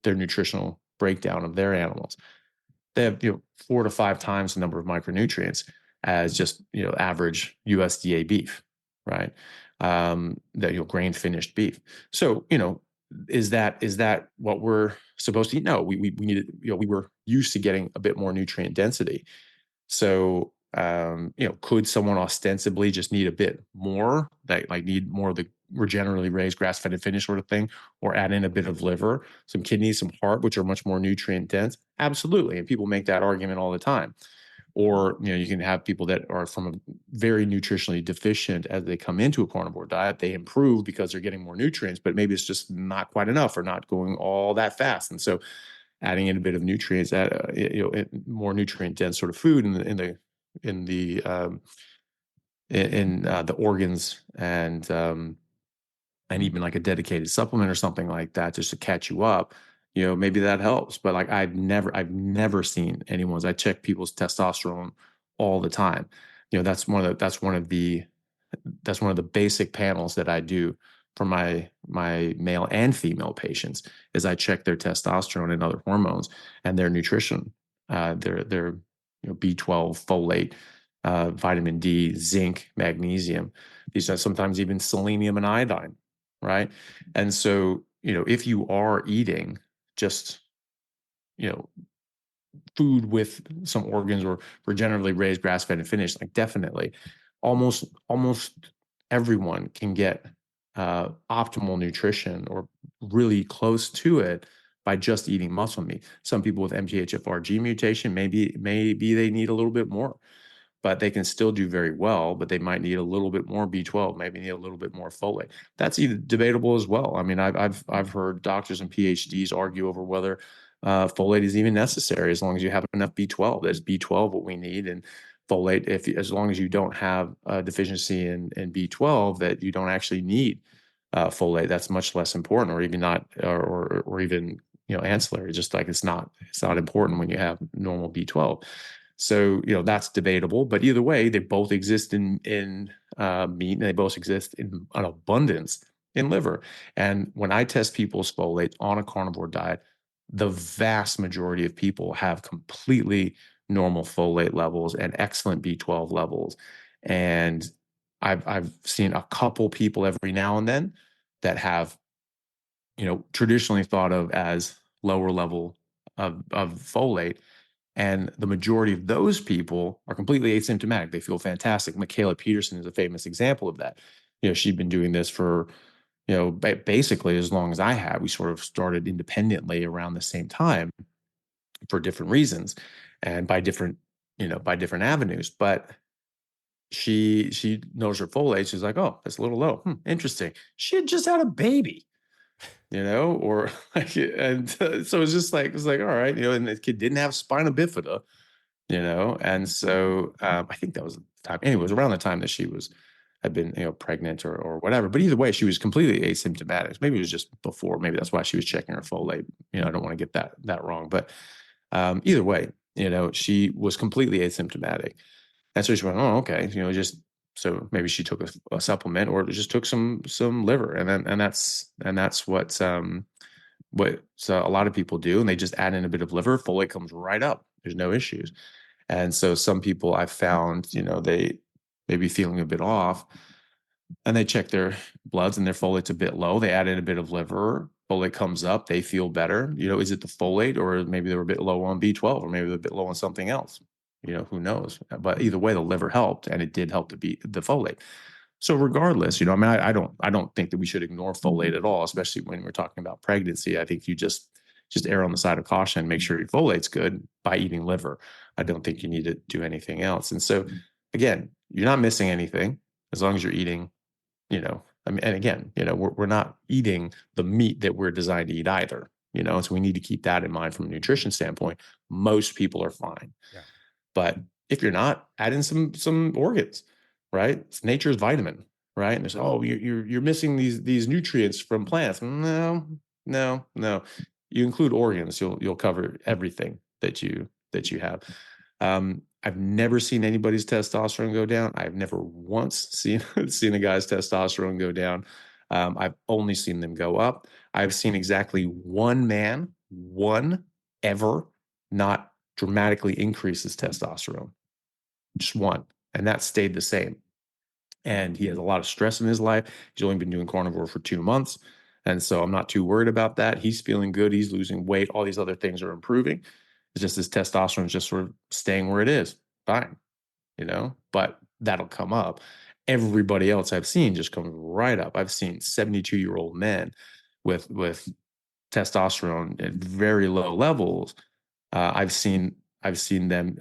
nutritional breakdown of their animals. They have 4 to 5 times the number of micronutrients as just average USDA beef, right? That grain finished beef. So is that what we're supposed to eat? No, we needed, we were used to getting a bit more nutrient density. So could someone ostensibly just need a bit more, that like need more of the regeneratively raised grass-fed and finished sort of thing, or add in a bit of liver, some kidneys, some heart, which are much more nutrient dense? Absolutely. And people make that argument all the time. Or you can have people that are from a very nutritionally deficient, as they come into a carnivore diet, they improve because they're getting more nutrients, but maybe it's just not quite enough, or not going all that fast. And so adding in a bit of nutrients, more nutrient dense sort of food in the organs, and even like a dedicated supplement or something like that, just to catch you up, maybe that helps. But like, I've never seen anyone's. I check people's testosterone all the time. That's one of the basic panels that I do for my male and female patients, is I check their testosterone and other hormones and their nutrition, their B12, folate, vitamin D, zinc, magnesium. These are sometimes even selenium and iodine, right? And so if you are eating just you know food with some organs, or regeneratively raised, grass-fed and finished, like, definitely, almost everyone can get optimal nutrition, or really close to it, by just eating muscle meat. Some people with MTHFR gene mutation, maybe they need a little bit more, but they can still do very well. But they might need a little bit more B12, maybe need a little bit more folate. That's even debatable as well. I mean, I've heard doctors and PhDs argue over whether folate is even necessary, as long as you have enough B12. There's B12 what we need, and folate, as long as you don't have a deficiency in B12, that you don't actually need folate. That's much less important, or even not, or even ancillary. Just like it's not important when you have normal B12. So, that's debatable, but either way, they both exist in meat, and they both exist in an abundance in liver. And when I test people's folate on a carnivore diet, the vast majority of people have completely normal folate levels and excellent B12 levels. And I've seen a couple people every now and then that have, traditionally thought of as lower level of folate, and the majority of those people are completely asymptomatic. They feel fantastic. Michaela Peterson is a famous example of that. She'd been doing this for, basically as long as I have. We sort of started independently around the same time for different reasons and by different avenues. But she knows her folate. She's like, oh, that's a little low. Interesting. She had just had a baby, or like, and so it's like, all right, and the kid didn't have spina bifida, and so I think that was the time. Anyway, it was around the time that she had been, pregnant or whatever. But either way, she was completely asymptomatic. Maybe it was just before. Maybe that's why she was checking her folate. I don't want to get that wrong. But either way, she was completely asymptomatic. And so she went, oh, okay, just so maybe she took a supplement or just took some liver, and that's what a lot of people do, and they just add in a bit of liver. Folate comes right up. There's no issues. And so some people I've found, they may be feeling a bit off, and they check their bloods and their folate's a bit low. They add in a bit of liver, folate comes up, they feel better. Is it the folate, or maybe they were a bit low on B12, or maybe they're a bit low on something else? Who knows? But either way, the liver helped, and it did help to beat the folate. So regardless, I mean, I don't think that we should ignore folate at all, especially when we're talking about pregnancy. I think you just err on the side of caution and make sure your folate's good by eating liver. I don't think you need to do anything else. And so again, you're not missing anything as long as you're eating, I mean, and again, we're not eating the meat that we're designed to eat either, so we need to keep that in mind from a nutrition standpoint. Most people are fine.
Yeah.
But if you're not, add in some organs, right? It's nature's vitamin, right? And there's, oh, you're missing these nutrients from plants. No, no, no. You include organs, you'll cover everything that you have. I've never seen anybody's testosterone go down. I've never once seen a guy's testosterone go down. I've only seen them go up. I've seen exactly one ever, not dramatically increase his testosterone. Just one. And that stayed the same. And he has a lot of stress in his life. He's only been doing carnivore for 2 months. And so I'm not too worried about that. He's feeling good. He's losing weight. All these other things are improving. It's just his testosterone is just sort of staying where it is. Fine. But that'll come up. Everybody else I've seen just comes right up. I've seen 72-year-old men with testosterone at very low levels. I've seen them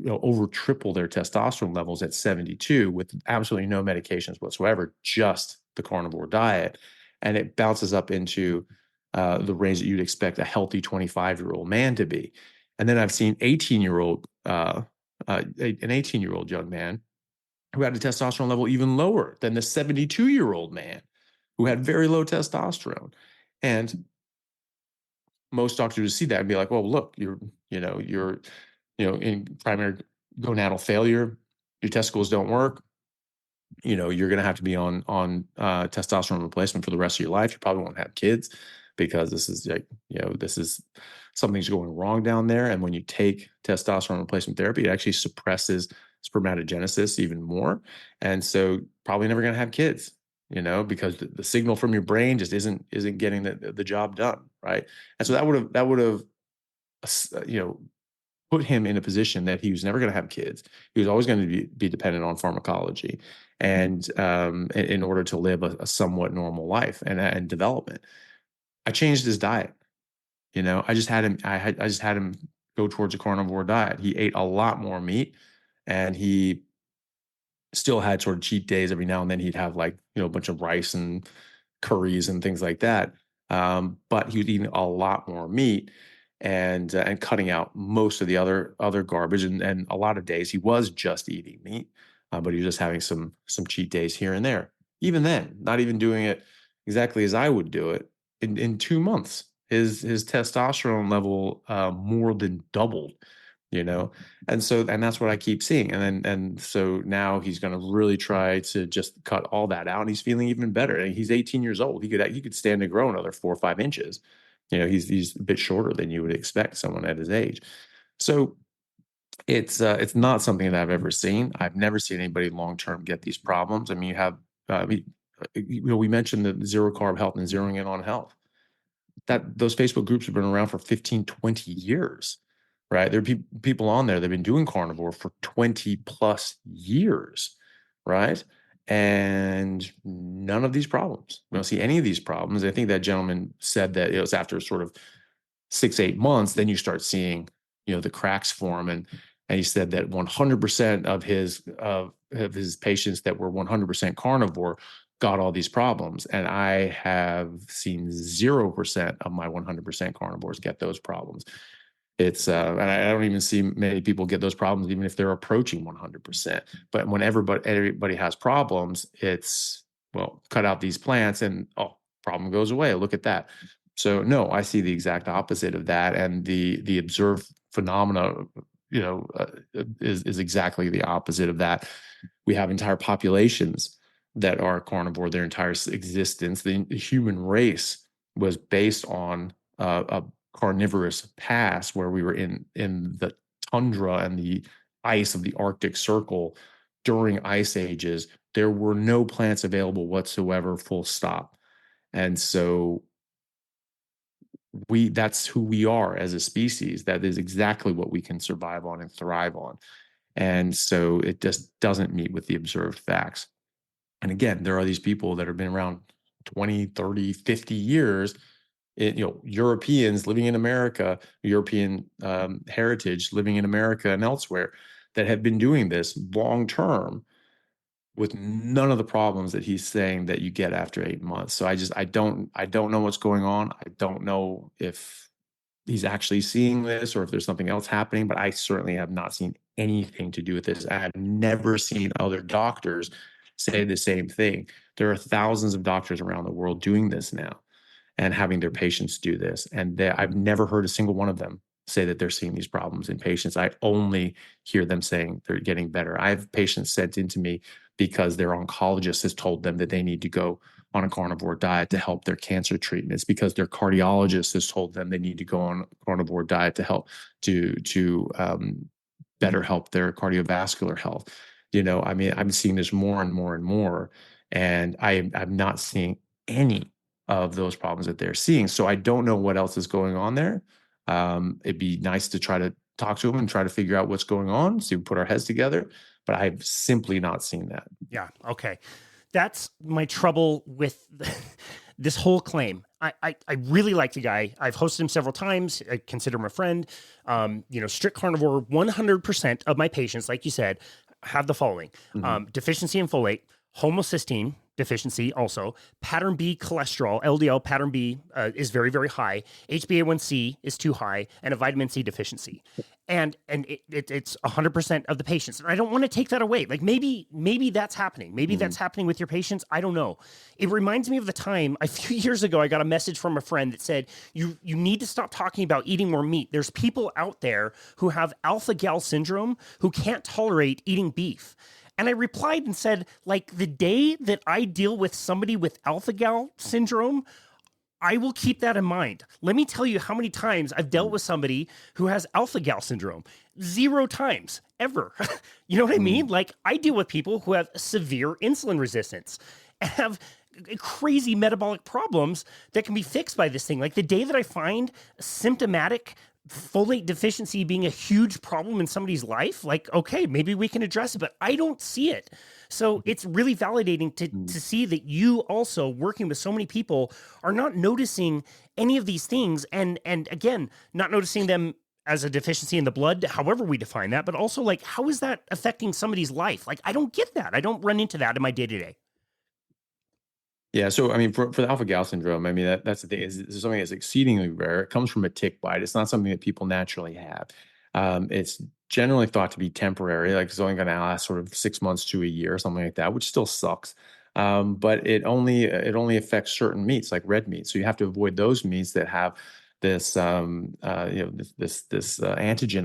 over triple their testosterone levels at 72 with absolutely no medications whatsoever, just the carnivore diet, and it bounces up into the range that you'd expect a healthy 25-year-old man to be. And then I've seen an 18-year-old young man who had a testosterone level even lower than the 72-year-old man who had very low testosterone. And most doctors would see that and be like, well, look, you're in primary gonadal failure, your testicles don't work, you're going to have to be on testosterone replacement for the rest of your life. You probably won't have kids because this is like, this is something's going wrong down there. And when you take testosterone replacement therapy, it actually suppresses spermatogenesis even more. And so probably never going to have kids, because the signal from your brain just isn't getting the job done. Right. And so that would have, put him in a position that he was never going to have kids. He was always going to be dependent on pharmacology, and in order to live a somewhat normal life and development. I changed his diet. I just had him. I just had him go towards a carnivore diet. He ate a lot more meat, and he still had sort of cheat days every now and then. He'd have like a bunch of rice and curries and things like that. But he was eating a lot more meat and cutting out most of the other garbage. And a lot of days he was just eating meat, but he was just having some cheat days here and there. Even then, not even doing it exactly as I would do it. In 2 months, his testosterone level more than doubled. you know? And that's what I keep seeing. So now he's going to really try to just cut all that out. And he's feeling even better. And he's 18 years old. He could stand to grow another 4 or 5 inches. He's a bit shorter than you would expect someone at his age. So it's not something that I've ever seen. I've never seen anybody long term get these problems. I mean, we mentioned the zero carb health and zeroing in on health. That those Facebook groups have been around for 15, 20 years, right? There are people on there that have been doing carnivore for 20 plus years, right? And none of these problems. We don't see any of these problems. I think that gentleman said that it was after sort of 6, 8 months, then you start seeing, the cracks form. And he said that 100% of his patients that were 100% carnivore got all these problems. And I have seen 0% of my 100% carnivores get those problems. And I don't even see many people get those problems, even if they're approaching 100%. But when everybody has problems, it's, well, cut out these plants and, oh, problem goes away. Look at that. So no, I see the exact opposite of that. And the observed phenomena, is exactly the opposite of that. We have entire populations that are carnivore their entire existence. The human race was based on a carnivorous past where we were in the tundra and the ice of the Arctic Circle during ice ages. There were no plants available whatsoever, full stop. And so that's who we are as a species. That is exactly what we can survive on and thrive on. And so it just doesn't meet with the observed facts. And again, there are these people that have been around 20, 30, 50 years, Europeans living in America, European heritage living in America and elsewhere, that have been doing this long term with none of the problems that he's saying that you get after 8 months. So I don't know what's going on. I don't know if he's actually seeing this or if there's something else happening, but I certainly have not seen anything to do with this. I've never seen other doctors say the same thing. There are thousands of doctors around the world doing this now and having their patients do this. And I've never heard a single one of them say that they're seeing these problems in patients. I only hear them saying they're getting better. I have patients sent into me because their oncologist has told them that they need to go on a carnivore diet to help their cancer treatments, because their cardiologist has told them they need to go on a carnivore diet to help to better help their cardiovascular health. I mean, I'm seeing this more and more and more, and I'm not seeing any of those problems that they're seeing. So I don't know what else is going on there. It'd be nice to try to talk to them and try to figure out what's going on, so we put our heads together. But I've simply not seen that.
Yeah. Okay. That's my trouble with this whole claim. I really like the guy. I've hosted him several times. I consider him a friend. Strict carnivore, 100% of my patients, like you said, have the following: deficiency in folate, homocysteine deficiency, also pattern B cholesterol, LDL pattern B is very, very high. HbA1c is too high, and a vitamin C deficiency. And it's 100% of the patients. And I don't want to take that away. Like maybe that's happening. Maybe that's happening with your patients. I don't know. It reminds me of the time a few years ago, I got a message from a friend that said, you need to stop talking about eating more meat. There's people out there who have alpha gal syndrome who can't tolerate eating beef. And I replied and said, like, the day that I deal with somebody with alpha gal syndrome, I will keep that in mind. Let me tell you how many times I've dealt with somebody who has alpha gal syndrome. 0 times ever. You know what I mean? Like, I deal with people who have severe insulin resistance and have crazy metabolic problems that can be fixed by this thing. Like, the day that I find symptomatic folate deficiency being a huge problem in somebody's life, like, okay, maybe we can address it, but I don't see it. So it's really validating to see that you also, working with so many people, are not noticing any of these things, and again, not noticing them as a deficiency in the blood, however we define that, but also, like, how is that affecting somebody's life? Like, I don't get that. I don't run into that in my day-to-day.
Yeah, so I mean, for the alpha gal syndrome, I mean that's the thing, is this is something that's exceedingly rare. It comes from a tick bite. It's not something that people naturally have. It's generally thought to be temporary, like it's only going to last sort of 6 months to a year, something like that, which still sucks. But it only affects certain meats, like red meat. So you have to avoid those meats that have this antigen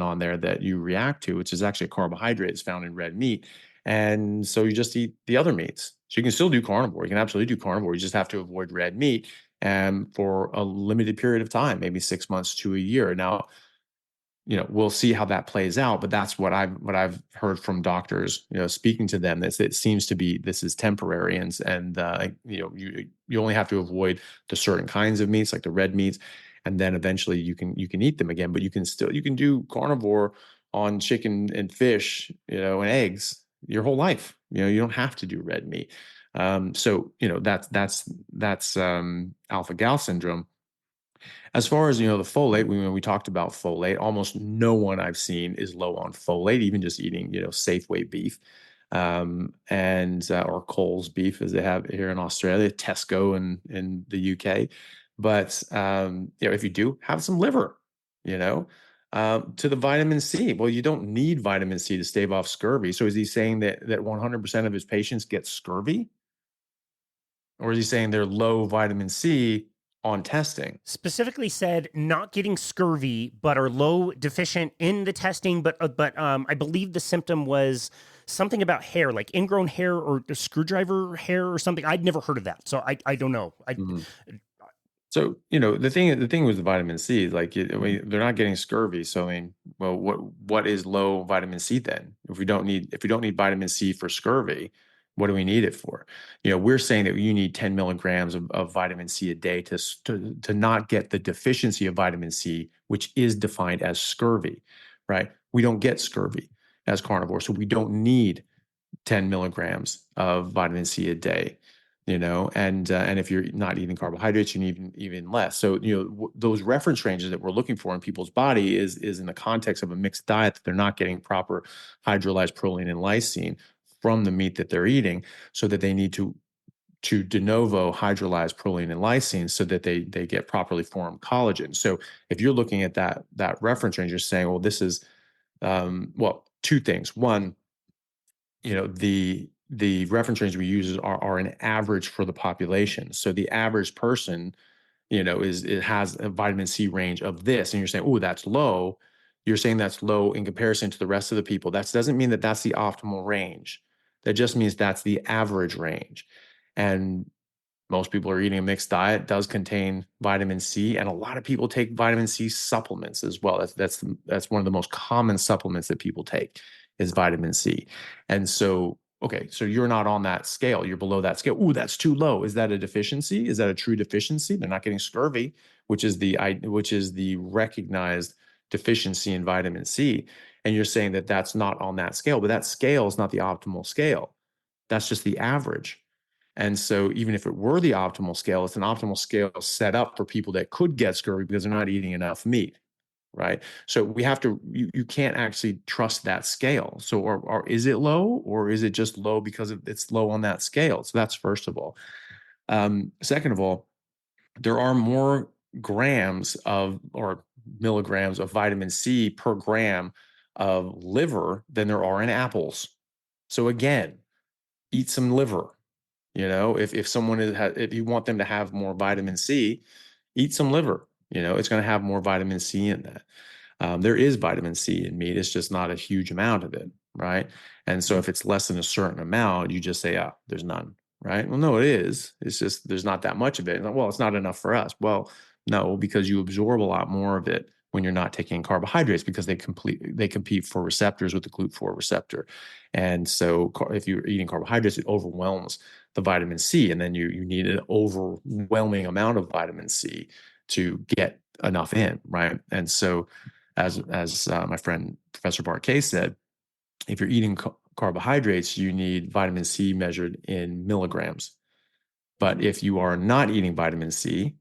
on there that you react to, which is actually a carbohydrate is found in red meat. And so you just eat the other meats. So you can still do carnivore. You can absolutely do carnivore. You just have to avoid red meat and for a limited period of time, maybe 6 months to a year. Now, we'll see how that plays out, but that's what I've heard from doctors, speaking to them, that it seems to be this is temporary, and you only have to avoid the certain kinds of meats, like the red meats, and then eventually you can eat them again, but you can do carnivore on chicken and fish, and eggs your whole life. You don't have to do red meat. So that's alpha gal syndrome. As far as the folate, when we talked about folate, almost no one I've seen is low on folate, even just eating Safeway beef, and or Coles beef as they have here in Australia, Tesco in the UK. But if you do have some liver, you know, to the vitamin C. Well, you don't need vitamin C to stave off scurvy. So is he saying that 100% of his patients get scurvy, or is he saying they're low vitamin C on testing?
Specifically said not getting scurvy, but are low deficient in the testing. But I believe the symptom was something about hair, like ingrown hair or screwdriver hair or something. I'd never heard of that, so I don't know.
Mhm. So, the thing with the vitamin C is like, I mean, they're not getting scurvy. So, I mean, well, what is low vitamin C then? If we don't need vitamin C for scurvy, what do we need it for? We're saying that you need 10 milligrams of vitamin C a day to not get the deficiency of vitamin C, which is defined as scurvy, right? We don't get scurvy as carnivore, so we don't need 10 milligrams of vitamin C a day, and if you're not eating carbohydrates, you need even less. So, those reference ranges that we're looking for in people's body is in the context of a mixed diet, that they're not getting proper hydrolyzed proline and lysine from the meat that they're eating, so that they need to de novo hydrolyze proline and lysine so that they get properly formed collagen. So if you're looking at that reference range, you're saying, well, this is well, two things. One, the reference range we use are an average for the population. So the average person, it has a vitamin C range of this, and you're saying, oh, that's low. You're saying that's low in comparison to the rest of the people. That doesn't mean that that's the optimal range. That just means that's the average range. And most people are eating a mixed diet, does contain vitamin C, and a lot of people take vitamin C supplements as well. That's one of the most common supplements that people take is vitamin C. And so, okay, so you're not on that scale. You're below that scale. Ooh, that's too low. Is that a deficiency? Is that a true deficiency? They're not getting scurvy, which is the recognized deficiency in vitamin C. And you're saying that that's not on that scale, but that scale is not the optimal scale. That's just the average. And so even if it were the optimal scale, it's an optimal scale set up for people that could get scurvy because they're not eating enough meat, right? So you can't actually trust that scale. So, or is it low, or is it just low because it's low on that scale? So that's first of all. Second of all, there are more grams of or milligrams of vitamin C per gram of liver than there are in apples. So again, eat some liver. If someone if you want them to have more vitamin C, eat some liver. It's going to have more vitamin C in that. There is vitamin C in meat. It's just not a huge amount of it, right? And so if it's less than a certain amount, you just say, there's none, right? Well, no, it is. It's just there's not that much of it. Well, it's not enough for us. Well, no, because you absorb a lot more of it when you're not taking carbohydrates, because they compete for receptors with the GLUT4 receptor. And so if you're eating carbohydrates, it overwhelms the vitamin C, and then you need an overwhelming amount of vitamin C to get enough in, right? And so as my friend Professor Barquet said, if you're eating carbohydrates, you need vitamin C measured in milligrams. But if you are not eating vitamin C,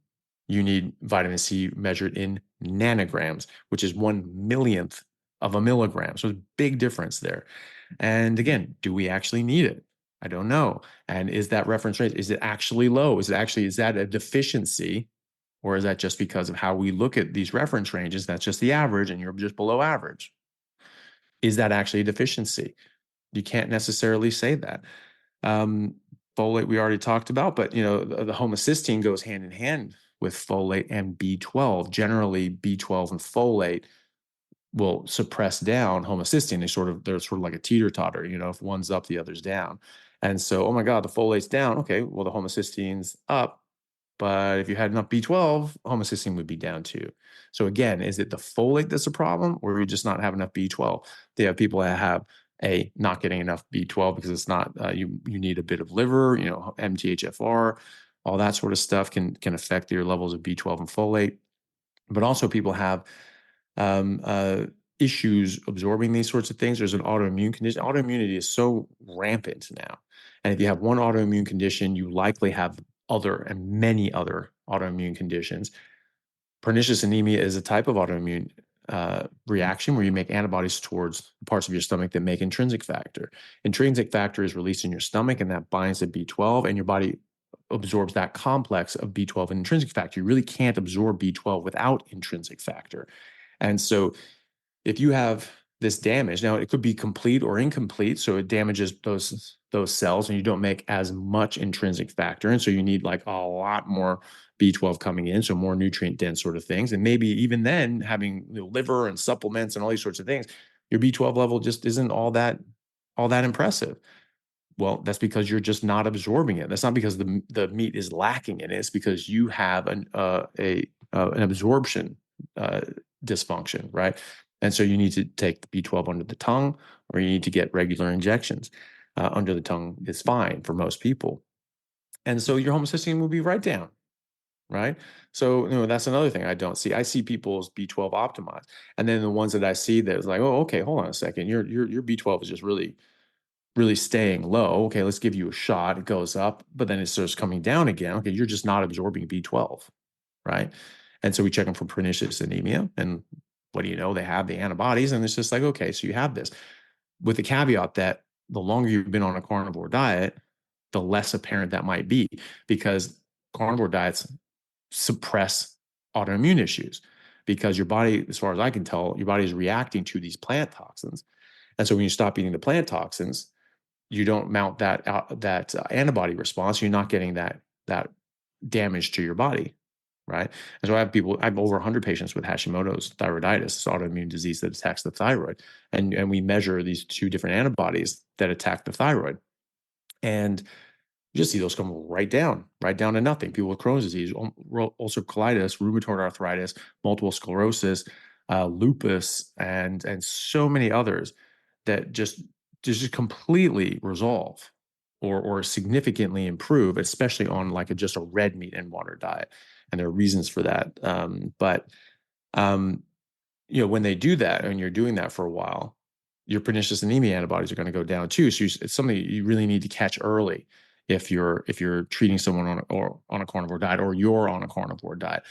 you need vitamin C measured in nanograms, which is 1 millionth of a milligram. So there's a big difference there. And again, do we actually need it? I don't know. And is that reference rate, is it actually low? Is that a deficiency? Or is that just because of how we look at these reference ranges? That's just the average and you're just below average. Is that actually a deficiency? You can't necessarily say that. Folate we already talked about, but the homocysteine goes hand in hand with folate and B12. Generally, B12 and folate will suppress down homocysteine. They're sort of like a teeter-totter, if one's up, the other's down. And so, oh my God, the folate's down. Okay, well, the homocysteine's up. But if you had enough B12, homocysteine would be down too. So again, is it the folate that's a problem, or you just not have enough B12? They have people that have not getting enough B12 because it's not you need a bit of liver, MTHFR, all that sort of stuff can affect your levels of B12 and folate. But also people have um, uh, issues absorbing these sorts of things. There's an autoimmune condition. Autoimmunity is so rampant now. And if you have one autoimmune condition, you likely have other and many other autoimmune conditions. Pernicious anemia is a type of autoimmune reaction where you make antibodies towards parts of your stomach that make intrinsic factor. Intrinsic factor is released in your stomach, and that binds to B12, and your body absorbs that complex of B12 and intrinsic factor. You really can't absorb B12 without intrinsic factor. And so if you have this damage, now it could be complete or incomplete, so it damages those cells and you don't make as much intrinsic factor, and so you need like a lot more B12 coming in, so more nutrient dense sort of things. And maybe even then having liver and supplements and all these sorts of things, your B12 level just isn't all that impressive. Well, that's because you're just not absorbing it. That's not because the meat is lacking in it. It's because you have an absorption uh, dysfunction, right? And so you need to take the B12 under the tongue, or you need to get regular injections. Under the tongue is fine for most people. And so your homocysteine will be right down, right? So that's another thing I don't see. I see people's B12 optimized, and then the ones that I see that's like, oh, okay, hold on a second, your B12 is just really staying low. Okay, let's give you a shot. It goes up, but then it starts coming down again. Okay, you're just not absorbing B12, right? And so we check them for pernicious anemia. And what do you know? They have the antibodies. And it's just like, okay, so you have this. With the caveat that the longer you've been on a carnivore diet, the less apparent that might be, because carnivore diets suppress autoimmune issues, because your body, as far as I can tell, your body is reacting to these plant toxins. And so when you stop eating the plant toxins, you don't mount that antibody response. You're not getting that damage to your body, right? And so I have over 100 patients with Hashimoto's thyroiditis, this autoimmune disease that attacks the thyroid, and we measure these two different antibodies that attack the thyroid, and you just see those come right down to nothing. People with Crohn's disease, ulcerative colitis, rheumatoid arthritis, multiple sclerosis, lupus, and so many others that just completely resolve or significantly improve, especially on like just a red meat and water diet. And there are reasons for that. But um, when they do that and you're doing that for a while, your pernicious anemia antibodies are going to go down too. So it's something you really need to catch early if you're treating someone on a carnivore diet, or you're on a carnivore diet.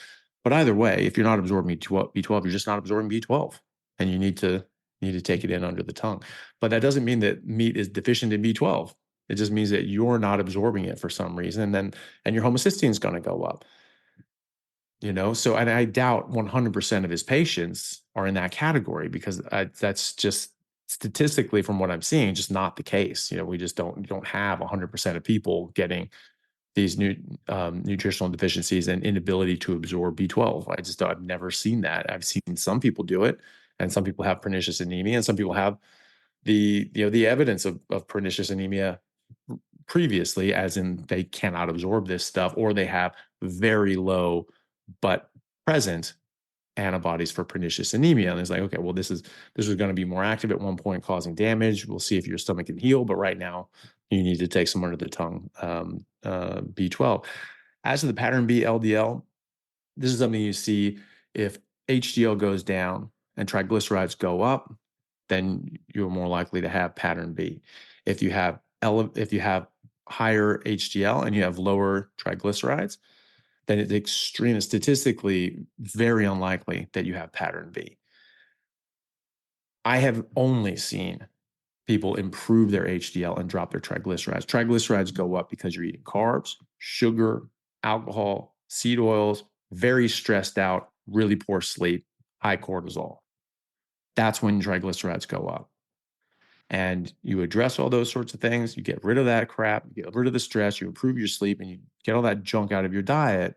But either way, if you're not absorbing B12, you're just not absorbing B12, and you need to take it in under the tongue. But that doesn't mean that meat is deficient in B12. It just means that you're not absorbing it for some reason, and your homocysteine is going to go up. So, and I doubt 100% of his patients are in that category, because that's just statistically, from what I'm seeing, just not the case. We just don't have 100% of people getting these nutritional deficiencies and inability to absorb B12. I've never seen that. I've seen some people do it, and some people have pernicious anemia, and some people have the evidence of pernicious anemia previously, as in they cannot absorb this stuff, or they have very low but present antibodies for pernicious anemia. And it's like, okay, well, this is going to be more active at one point, causing damage. We'll see if your stomach can heal, but right now you need to take some under the tongue B12. As to the pattern B LDL, this is something you see if HDL goes down and triglycerides go up, then you're more likely to have pattern B. If you have higher HDL and you have lower triglycerides, then it's extremely statistically very unlikely that you have pattern B. I have only seen people improve their HDL and drop their triglycerides. Triglycerides go up because you're eating carbs, sugar, alcohol, seed oils, very stressed out, really poor sleep, high cortisol. That's when triglycerides go up. And you address all those sorts of things, you get rid of that crap, you get rid of the stress, you improve your sleep, and you get all that junk out of your diet,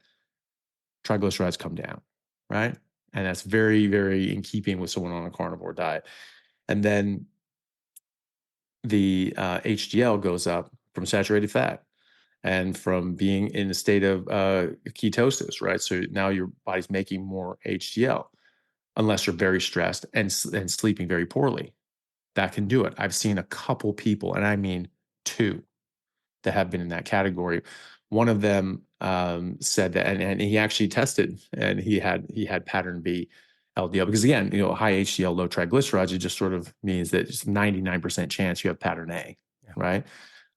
triglycerides come down, right? And that's very, very in keeping with someone on a carnivore diet. And then the HDL goes up from saturated fat and from being in a state of ketosis, right? So now your body's making more HDL unless you're very stressed and sleeping very poorly. That can do it. I've seen a couple people, and I mean two, that have been in that category. One of them said that, and he actually tested, and he had pattern B LDL because again, high HDL, low triglycerides, it just sort of means that it's 99% chance you have pattern A,
Yeah.
right?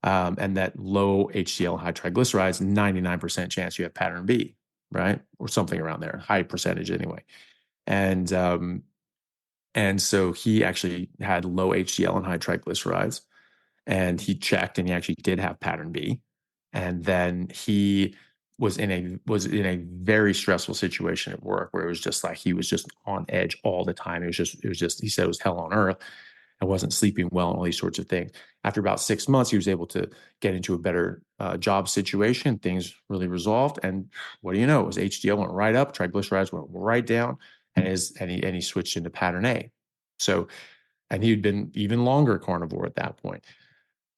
And that low HDL, high triglycerides, 99% chance you have pattern B, right? Or something around there, high percentage anyway. And and so he actually had low HDL and high triglycerides, and he checked, and he actually did have pattern B. And then he was in a very stressful situation at work where it was just like he was just on edge all the time. It was just he said it was hell on earth. I wasn't sleeping well and all these sorts of things. After about 6 months, he was able to get into a better job situation. Things really resolved, and what do you know? His HDL went right up, triglycerides went right down, and he switched into pattern A. So, and he'd been even longer carnivore at that point.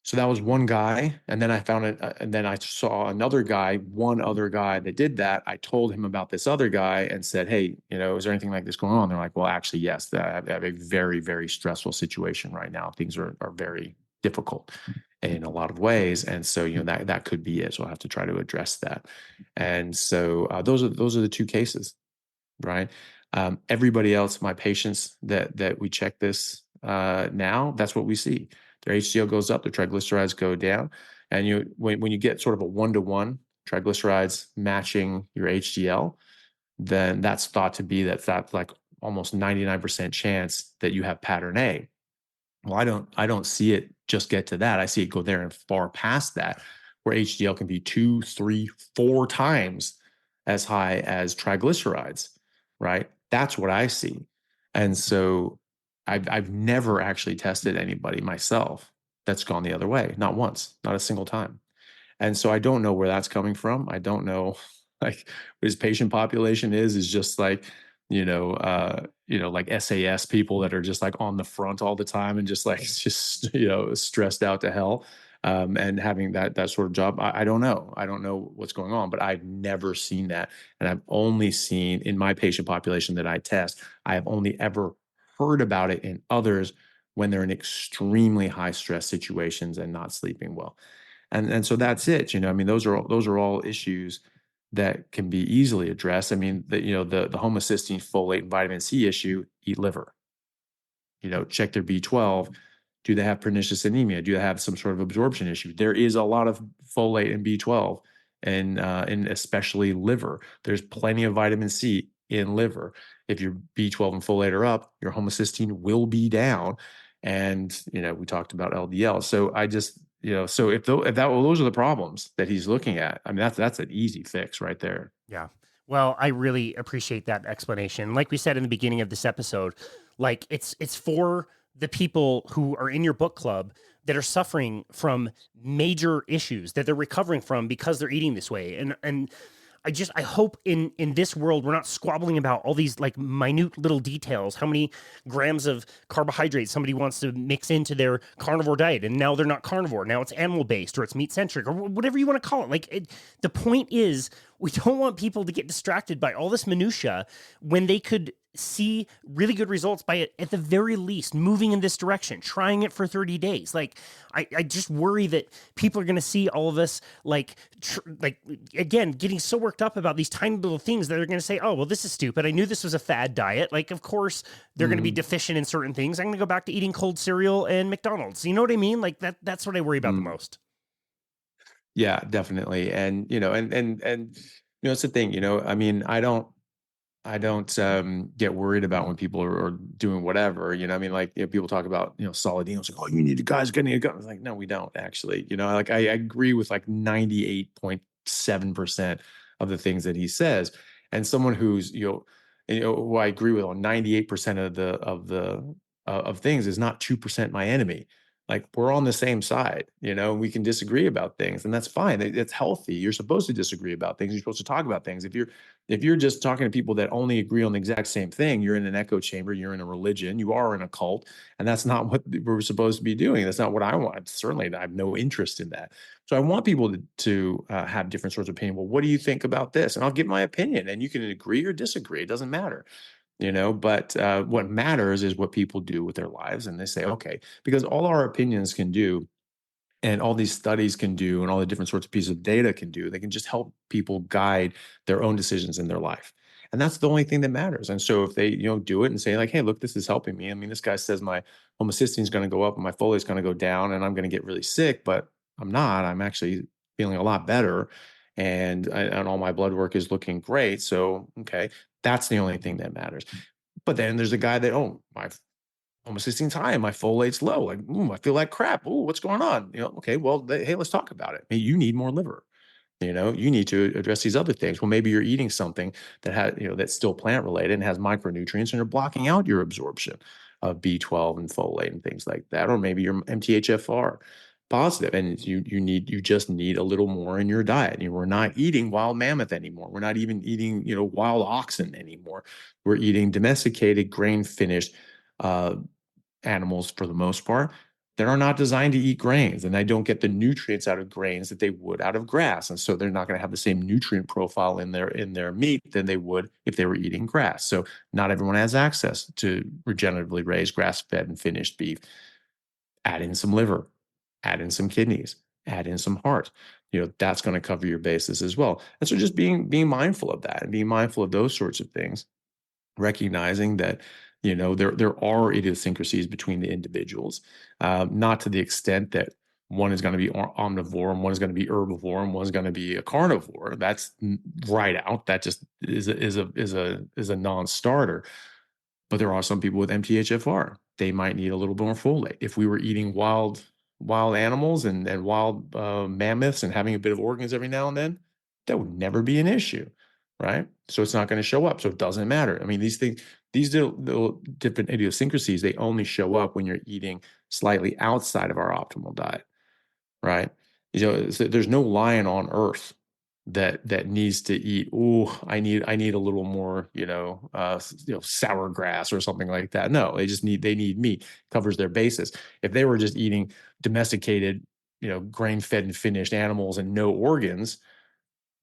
So that was one guy, and then I found it, and then I saw another guy, one other guy that did that. I told him about this other guy and said, "Hey, is there anything like this going on?" They're like, "Well, actually, yes. I have a very, very stressful situation right now. Things are very difficult in a lot of ways, and so that could be it. So I'll have to try to address that." And so those are the two cases, right? Everybody else, my patients that we check this now, that's what we see. Their HDL goes up, their triglycerides go down, and when you get sort of a 1-to-1 triglycerides matching your HDL, then that's thought to be that like almost 99% chance that you have pattern A. Well, I don't see it just get to that. I see it go there and far past that, where HDL can be 2, 3, 4 times as high as triglycerides, right? That's what I see. And so I've never actually tested anybody myself that's gone the other way. Not once, not a single time. And so I don't know where that's coming from. I don't know like what his patient population is just like, like SAS people that are just like on the front all the time and just like just stressed out to hell. And having that sort of job. I don't know. I don't know what's going on, but I've never seen that. And I've only seen in my patient population that I test, I have only ever heard about it in others when they're in extremely high stress situations and not sleeping well. And so that's it. I mean, those are all issues that can be easily addressed. I mean, the homocysteine, folate, and vitamin C issue, eat liver. Check their B12. Do they have pernicious anemia? Do they have some sort of absorption issue? There is a lot of folate and B12, and especially liver. There's plenty of vitamin C in liver. If your B12 and folate are up, your homocysteine will be down. And we talked about LDL. So I just so those are the problems that he's looking at, I mean that's an easy fix right there.
Yeah. Well, I really appreciate that explanation. Like we said in the beginning of this episode, like it's for the people who are in your book club that are suffering from major issues that they're recovering from because they're eating this way. And I hope in this world we're not squabbling about all these like minute little details. How many grams of carbohydrates somebody wants to mix into their carnivore diet, and now they're not carnivore. Now it's animal based or it's meat centric or whatever you want to call it. The point is, we don't want people to get distracted by all this minutia when they could see really good results by it, at the very least moving in this direction, trying it for 30 days. Like I just worry that people are going to see all of us like again getting so worked up about these tiny little things that they're going to say, oh well, this is stupid, I knew this was a fad diet. Like of course they're going to be deficient in certain things. I'm going to go back to eating cold cereal and McDonald's. You know what I mean? Like that's what I worry about the most.
Yeah, definitely. And it's the thing, I mean, I don't get worried about when people are doing whatever, I mean, like, people talk about, solid it's like, oh, you need a guys getting a gun. It's like, no, we don't actually, like, I agree with like 98.7% of the things that he says. And someone who's, who I agree with on 98% of things is not 2% my enemy. Like, we're on the same side, we can disagree about things, and that's fine. It's healthy. You're supposed to disagree about things. You're supposed to talk about things. If you're just talking to people that only agree on the exact same thing, you're in an echo chamber, you're in a religion, you are in a cult, and that's not what we're supposed to be doing. That's not what I want. Certainly, I have no interest in that. So I want people to have different sorts of opinion. Well, what do you think about this? And I'll give my opinion, and you can agree or disagree. It doesn't matter. But what matters is what people do with their lives. And they say, okay, because all our opinions can do, and all these studies can do, and all the different sorts of pieces of data can do, they can just help people guide their own decisions in their life. And that's the only thing that matters. And so if they, do it and say like, hey, look, this is helping me. I mean, this guy says my homocysteine is going to go up and my folate is going to go down and I'm going to get really sick, but I'm not. I'm actually feeling a lot better. And all my blood work is looking great. So, okay, that's the only thing that matters. But then there's a guy that, oh, my homocysteine high and my folate's low. Like, I feel like crap. Ooh, what's going on? Okay, well, hey, let's talk about it. Hey, you need more liver. You need to address these other things. Well, maybe you're eating something that has, that's still plant related and has micronutrients, and you're blocking out your absorption of B12 and folate and things like that. Or maybe you're MTHFR positive, and you just need a little more in your diet. We're not eating wild mammoth anymore. We're not even eating wild oxen anymore. We're eating domesticated, grain finished uh, animals for the most part that are not designed to eat grains, and they don't get the nutrients out of grains that they would out of grass. And so they're not going to have the same nutrient profile in their meat than they would if they were eating grass. So not everyone has access to regeneratively raised grass-fed and finished beef. Add in some liver, add in some kidneys, add in some heart. That's going to cover your bases as well. And so just being mindful of that and being mindful of those sorts of things, recognizing that there are idiosyncrasies between the individuals, not to the extent that one is going to be omnivore and one is going to be herbivore and one's going to be a carnivore. That's right out. That just is a non-starter. But there are some people with MTHFR. They might need a little more folate. If we were eating wild animals and wild mammoths and having a bit of organs every now and then, that would never be an issue, right? So it's not going to show up. So it doesn't matter. I mean, these things, these little different idiosyncrasies, they only show up when you're eating slightly outside of our optimal diet, right? So there's no lion on earth that needs to eat. Oh, I need a little more, sour grass or something like that. No, they need meat. Covers their basis. If they were just eating domesticated, grain fed and finished animals and no organs,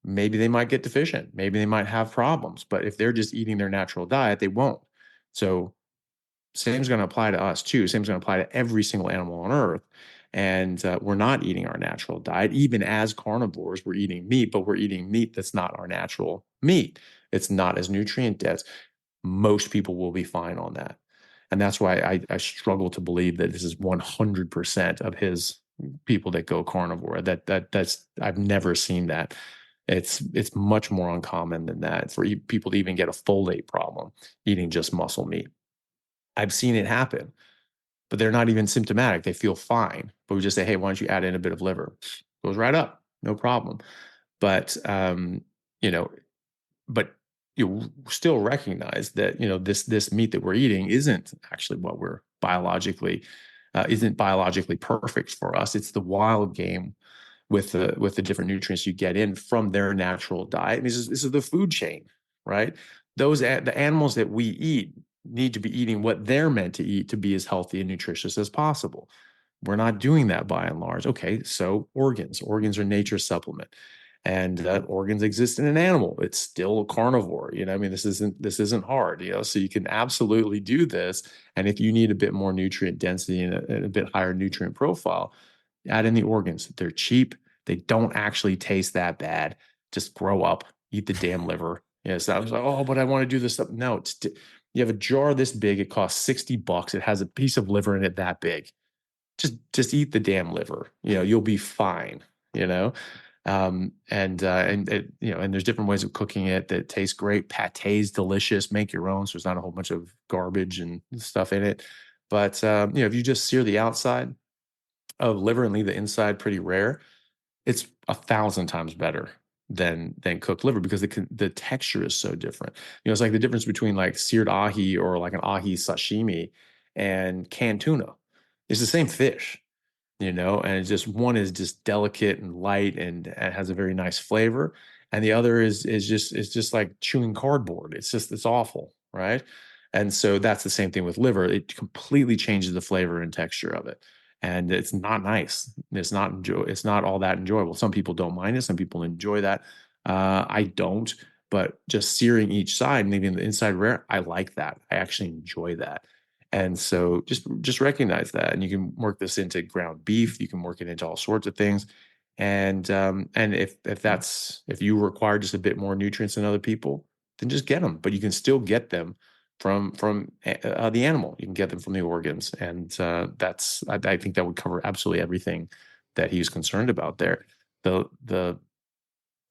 maybe they might get deficient. Maybe they might have problems. But if they're just eating their natural diet, they won't. So same is going to apply to us too. Same is going to apply to every single animal on earth. And we're not eating our natural diet. Even as carnivores, we're eating meat, but we're eating meat that's not our natural meat. It's not as nutrient dense. Most people will be fine on that. And that's why I struggle to believe that this is 100% of his people that go carnivore. That's I've never seen that. It's much more uncommon than that for people to even get a folate problem eating just muscle meat. I've seen it happen, but they're not even symptomatic. They feel fine. But we just say, hey, why don't you add in a bit of liver? Goes right up, no problem. But you know, but you still recognize that this meat that we're eating isn't actually what we're biologically isn't biologically perfect for us. It's the wild game with the different nutrients you get in from their natural diet. And this is the food chain, right? The animals that we eat need to be eating what they're meant to eat to be as healthy and nutritious as possible. We're not doing that by and large. Okay, so organs are nature's supplement, and that organs exist in an animal. It's still a carnivore. I mean, this isn't hard. So you can absolutely do this. And if you need a bit more nutrient density and a bit higher nutrient profile, add in the organs. They're cheap. They don't actually taste that bad. Just grow up, eat the damn liver. So I was like, oh, but I want to do this stuff. No, you have a jar this big. It costs $60. It has a piece of liver in it that big. Just eat the damn liver. You'll be fine. And there's different ways of cooking it that taste great. Pate's delicious. Make your own, so there's not a whole bunch of garbage and stuff in it. But if you just sear the outside of liver and leave the inside pretty rare, it's 1,000 times better than cooked liver because the texture is so different. It's like the difference between like seared ahi or like an ahi sashimi and canned tuna. It's the same fish, and it's just one is just delicate and light and has a very nice flavor, and the other is just like chewing cardboard. It's awful, right? And so that's the same thing with liver. It completely changes the flavor and texture of it, and it's not nice. It's not all that enjoyable. Some people don't mind it. Some people enjoy that. I don't, but just searing each side and leaving the inside rare, I like that. I actually enjoy that. And so just recognize that, and you can work this into ground beef. You can work it into all sorts of things. And if you require just a bit more nutrients than other people, then just get them. But you can still get them from the animal. You can get them from the organs, and I think that would cover absolutely everything that he's concerned about there. The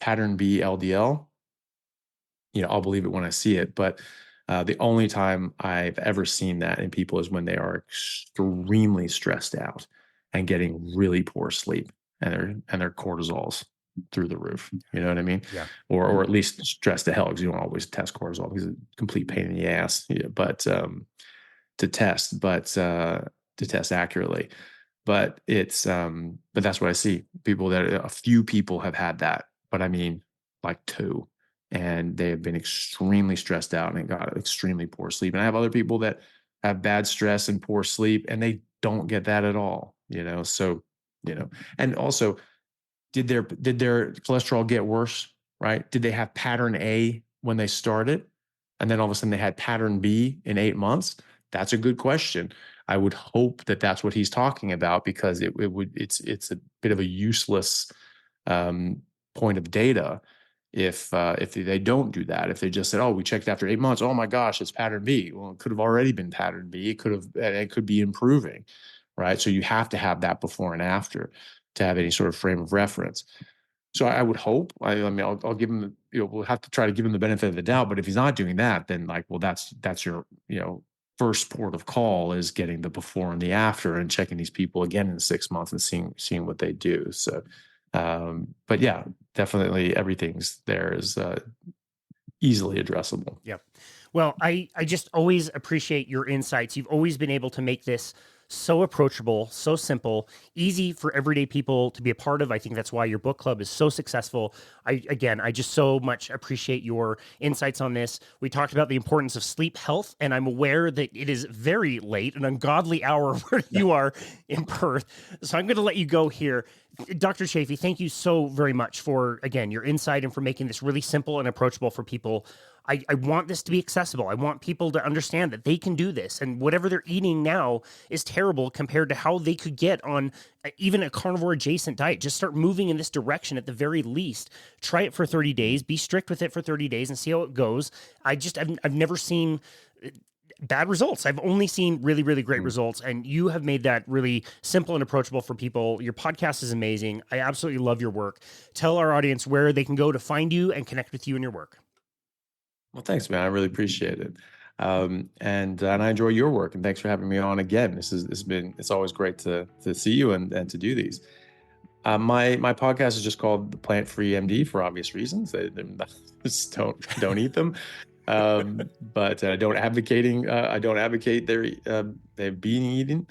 pattern B LDL, I'll believe it when I see it. But the only time I've ever seen that in people is when they are extremely stressed out and getting really poor sleep, and their cortisol's through the roof. You know what I mean?
Yeah.
Or at least stressed to hell, because you don't always test cortisol, because it's a complete pain in the ass. But to test accurately. But that's what I see. A few people have had that, but I mean, like two, and they have been extremely stressed out and got extremely poor sleep. And I have other people that have bad stress and poor sleep, and they don't get that at all. So, and also, did their cholesterol get worse? Right? Did they have pattern A when they started, and then all of a sudden they had pattern B in 8 months? That's a good question. I would hope that that's what he's talking about, because it's a bit of a useless point of data if they don't do that. If they just said, "Oh, we checked after 8 months. Oh my gosh, it's pattern B." Well, it could have already been pattern B. It could be improving, right? So you have to have that before and after to have any sort of frame of reference. So I would hope. I mean, I'll give him. We'll have to try to give him the benefit of the doubt. But if he's not doing that, then that's your first port of call, is getting the before and the after, and checking these people again in 6 months and seeing what they do. So, but yeah, definitely everything's there is easily addressable.
Yep. Well, I just always appreciate your insights. You've always been able to make this so approachable, so simple, easy for everyday people to be a part of. I think that's why your book club is so successful. I just so much appreciate your insights on this. We talked about the importance of sleep health, and I'm aware that it is very late, an ungodly hour where you are in Perth. So I'm going to let you go here. Dr. Chaffee, thank you so very much for, again, your insight and for making this really simple and approachable for people. I want this to be accessible. I want people to understand that they can do this, and whatever they're eating now is terrible compared to how they could get on even a carnivore adjacent diet. Just start moving in this direction at the very least. Try it for 30 days, be strict with it for 30 days and see how it goes. I've never seen bad results. I've only seen really, really great results, and you have made that really simple and approachable for people. Your podcast is amazing. I absolutely love your work. Tell our audience where they can go to find you and connect with you and your work.
Well, thanks, man. I really appreciate it. And I enjoy your work, and thanks for having me on again. It's always great to see you and to do these. My podcast is just called The Plant Free MD, for obvious reasons. Just don't eat them. But I don't advocate their being eaten.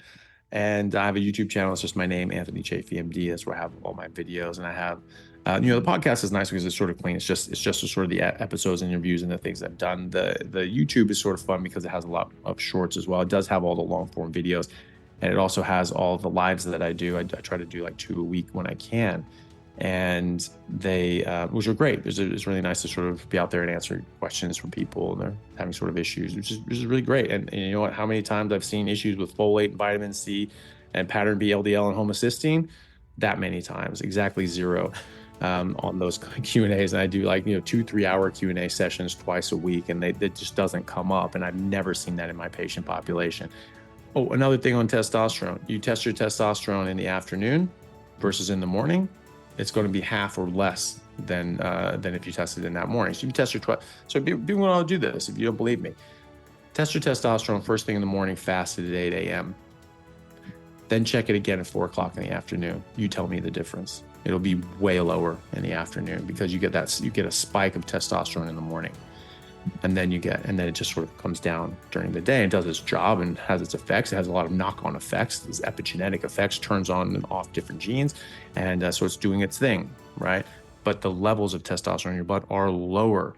And I have a YouTube channel. It's just my name, Anthony Chaffee MD. That's where I have all my videos, and I have. The podcast is nice because it's sort of clean. It's just sort of the episodes and interviews and the things I've done. The YouTube is sort of fun because it has a lot of shorts as well. It does have all the long form videos, and it also has all the lives that I do. I try to do like 2 a week when I can, and they which are great. It's really nice to sort of be out there and answer questions from people, and they're having sort of issues, which is really great. And you know what? How many times I've seen issues with folate and vitamin C and pattern B LDL and homocysteine? That many times, exactly 0. On those Q&As, and I do 2-3 hour Q&A sessions twice a week, and it just doesn't come up, and I've never seen that in my patient population. Oh, another thing on testosterone: you test your testosterone in the afternoon versus in the morning, it's going to be half or less than if you tested in that morning. So you test your so people want to do this. If you don't believe me, test your testosterone first thing in the morning, fasted at 8 a.m. Then check it again at 4 o'clock in the afternoon. You tell me the difference. It'll be way lower in the afternoon because you get a spike of testosterone in the morning. and then it just sort of comes down during the day and does its job and has its effects. It has a lot of knock-on effects. These epigenetic effects, turns on and off different genes, and so it's doing its thing, right? But the levels of testosterone in your blood are lower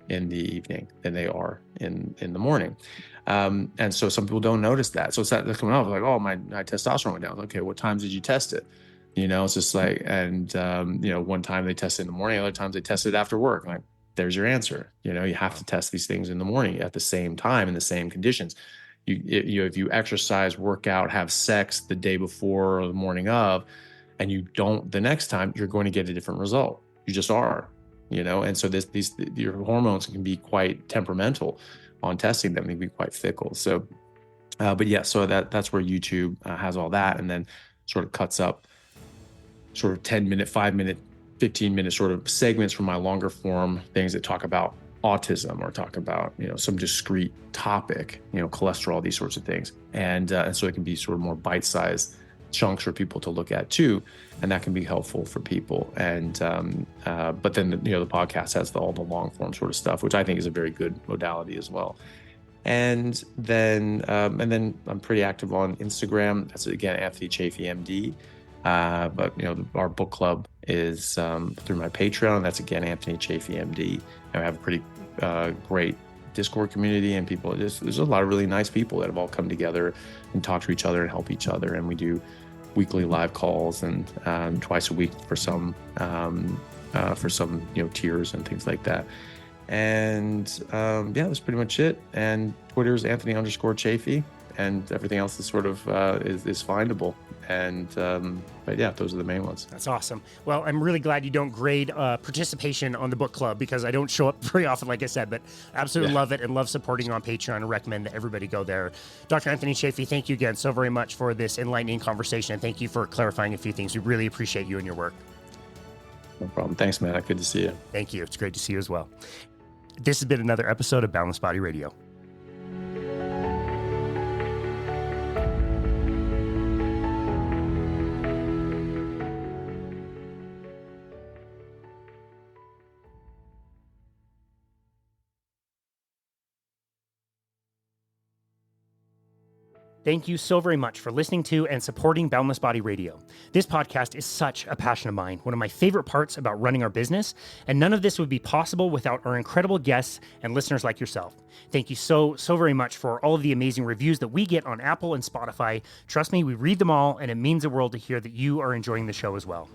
in the evening than they are in the morning. And so some people don't notice that. So it's that coming off like, oh, my testosterone went down. Okay, what times did you test it? It's just like, and one time they test it in the morning, other times they test it after work. Like, there's your answer. You have to test these things in the morning at the same time in the same conditions. If you exercise, work out, have sex the day before or the morning of, and you don't the next time, you're going to get a different result. You just are. And so your hormones can be quite temperamental on testing them. They can be quite fickle. So, but yeah, so that's where YouTube has all that, and then sort of cuts up sort of 10-minute, 5-minute, 15-minute sort of segments from my longer form things that talk about autism or talk about, some discrete topic, cholesterol, these sorts of things. And so it can be sort of more bite-sized chunks for people to look at too. And that can be helpful for people. And, but then, the podcast has all the long form sort of stuff, which I think is a very good modality as well. And then I'm pretty active on Instagram. That's again, Anthony Chaffee, MD. But our book club is through my Patreon. That's again Anthony Chaffee, MD. And we have a pretty great Discord community, and people. There's a lot of really nice people that have all come together and talk to each other and help each other. And we do weekly live calls and twice a week for some tiers and things like that. And that's pretty much it. And Twitter is Anthony_Chaffee, and everything else is sort of is findable. And but yeah, those are the main ones.
That's awesome. Well, I'm really glad you don't grade participation on the book club, because I don't show up very often, like I said, but absolutely love it and love supporting you on Patreon, and recommend that everybody go there. Dr. Anthony Chaffee, thank you again so very much for this enlightening conversation, and thank you for clarifying a few things. We really appreciate you and your work.
No problem. Thanks, man. Good to see you.
Thank you. It's great to see you as well. This has been another episode of Boundless Body Radio. Thank you so very much for listening to and supporting Boundless Body Radio. This podcast is such a passion of mine, one of my favorite parts about running our business, and none of this would be possible without our incredible guests and listeners like yourself. Thank you so very much for all of the amazing reviews that we get on Apple and Spotify. Trust me, we read them all, and it means the world to hear that you are enjoying the show as well.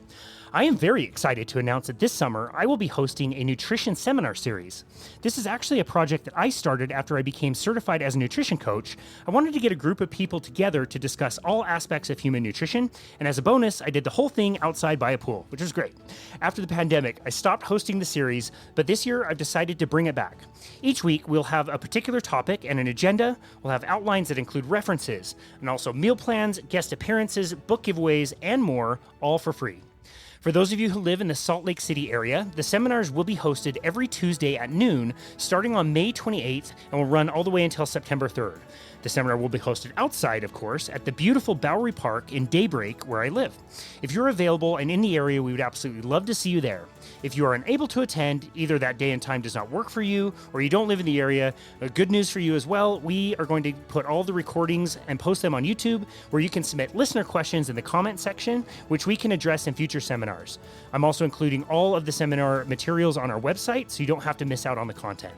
I am very excited to announce that this summer I will be hosting a nutrition seminar series. This is actually a project that I started after I became certified as a nutrition coach. I wanted to get a group of people together to discuss all aspects of human nutrition, and as a bonus, I did the whole thing outside by a pool, which was great. After the pandemic, I stopped hosting the series, but this year I've decided to bring it back. Each week we'll have a particular topic and an agenda. We'll have outlines that include references, and also meal plans, guest appearances, book giveaways, and more, all for free. For those of you who live in the Salt Lake City area, the seminars will be hosted every Tuesday at noon, starting on May 28th, and will run all the way until September 3rd. The seminar will be hosted outside, of course, at the beautiful Bowery Park in Daybreak, where I live. If you're available and in the area, we would absolutely love to see you there. If you are unable to attend, either that day and time does not work for you, or you don't live in the area, good news for you as well, we are going to put all the recordings and post them on YouTube, where you can submit listener questions in the comment section, which we can address in future seminars. I'm also including all of the seminar materials on our website, so you don't have to miss out on the content.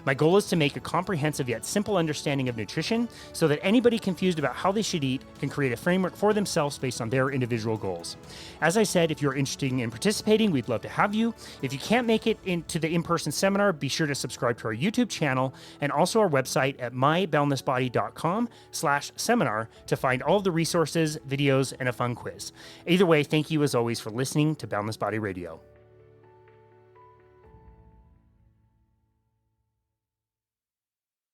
My goal is to make a comprehensive yet simple understanding of nutrition so that anybody confused about how they should eat can create a framework for themselves based on their individual goals. As I said, if you're interested in participating, we'd love to have you. If you can't make it into the in-person seminar, be sure to subscribe to our YouTube channel and also our website at myboundlessbody.com/seminar to find all of the resources, videos, and a fun quiz. Either way, thank you as always for listening to Boundless Body Radio.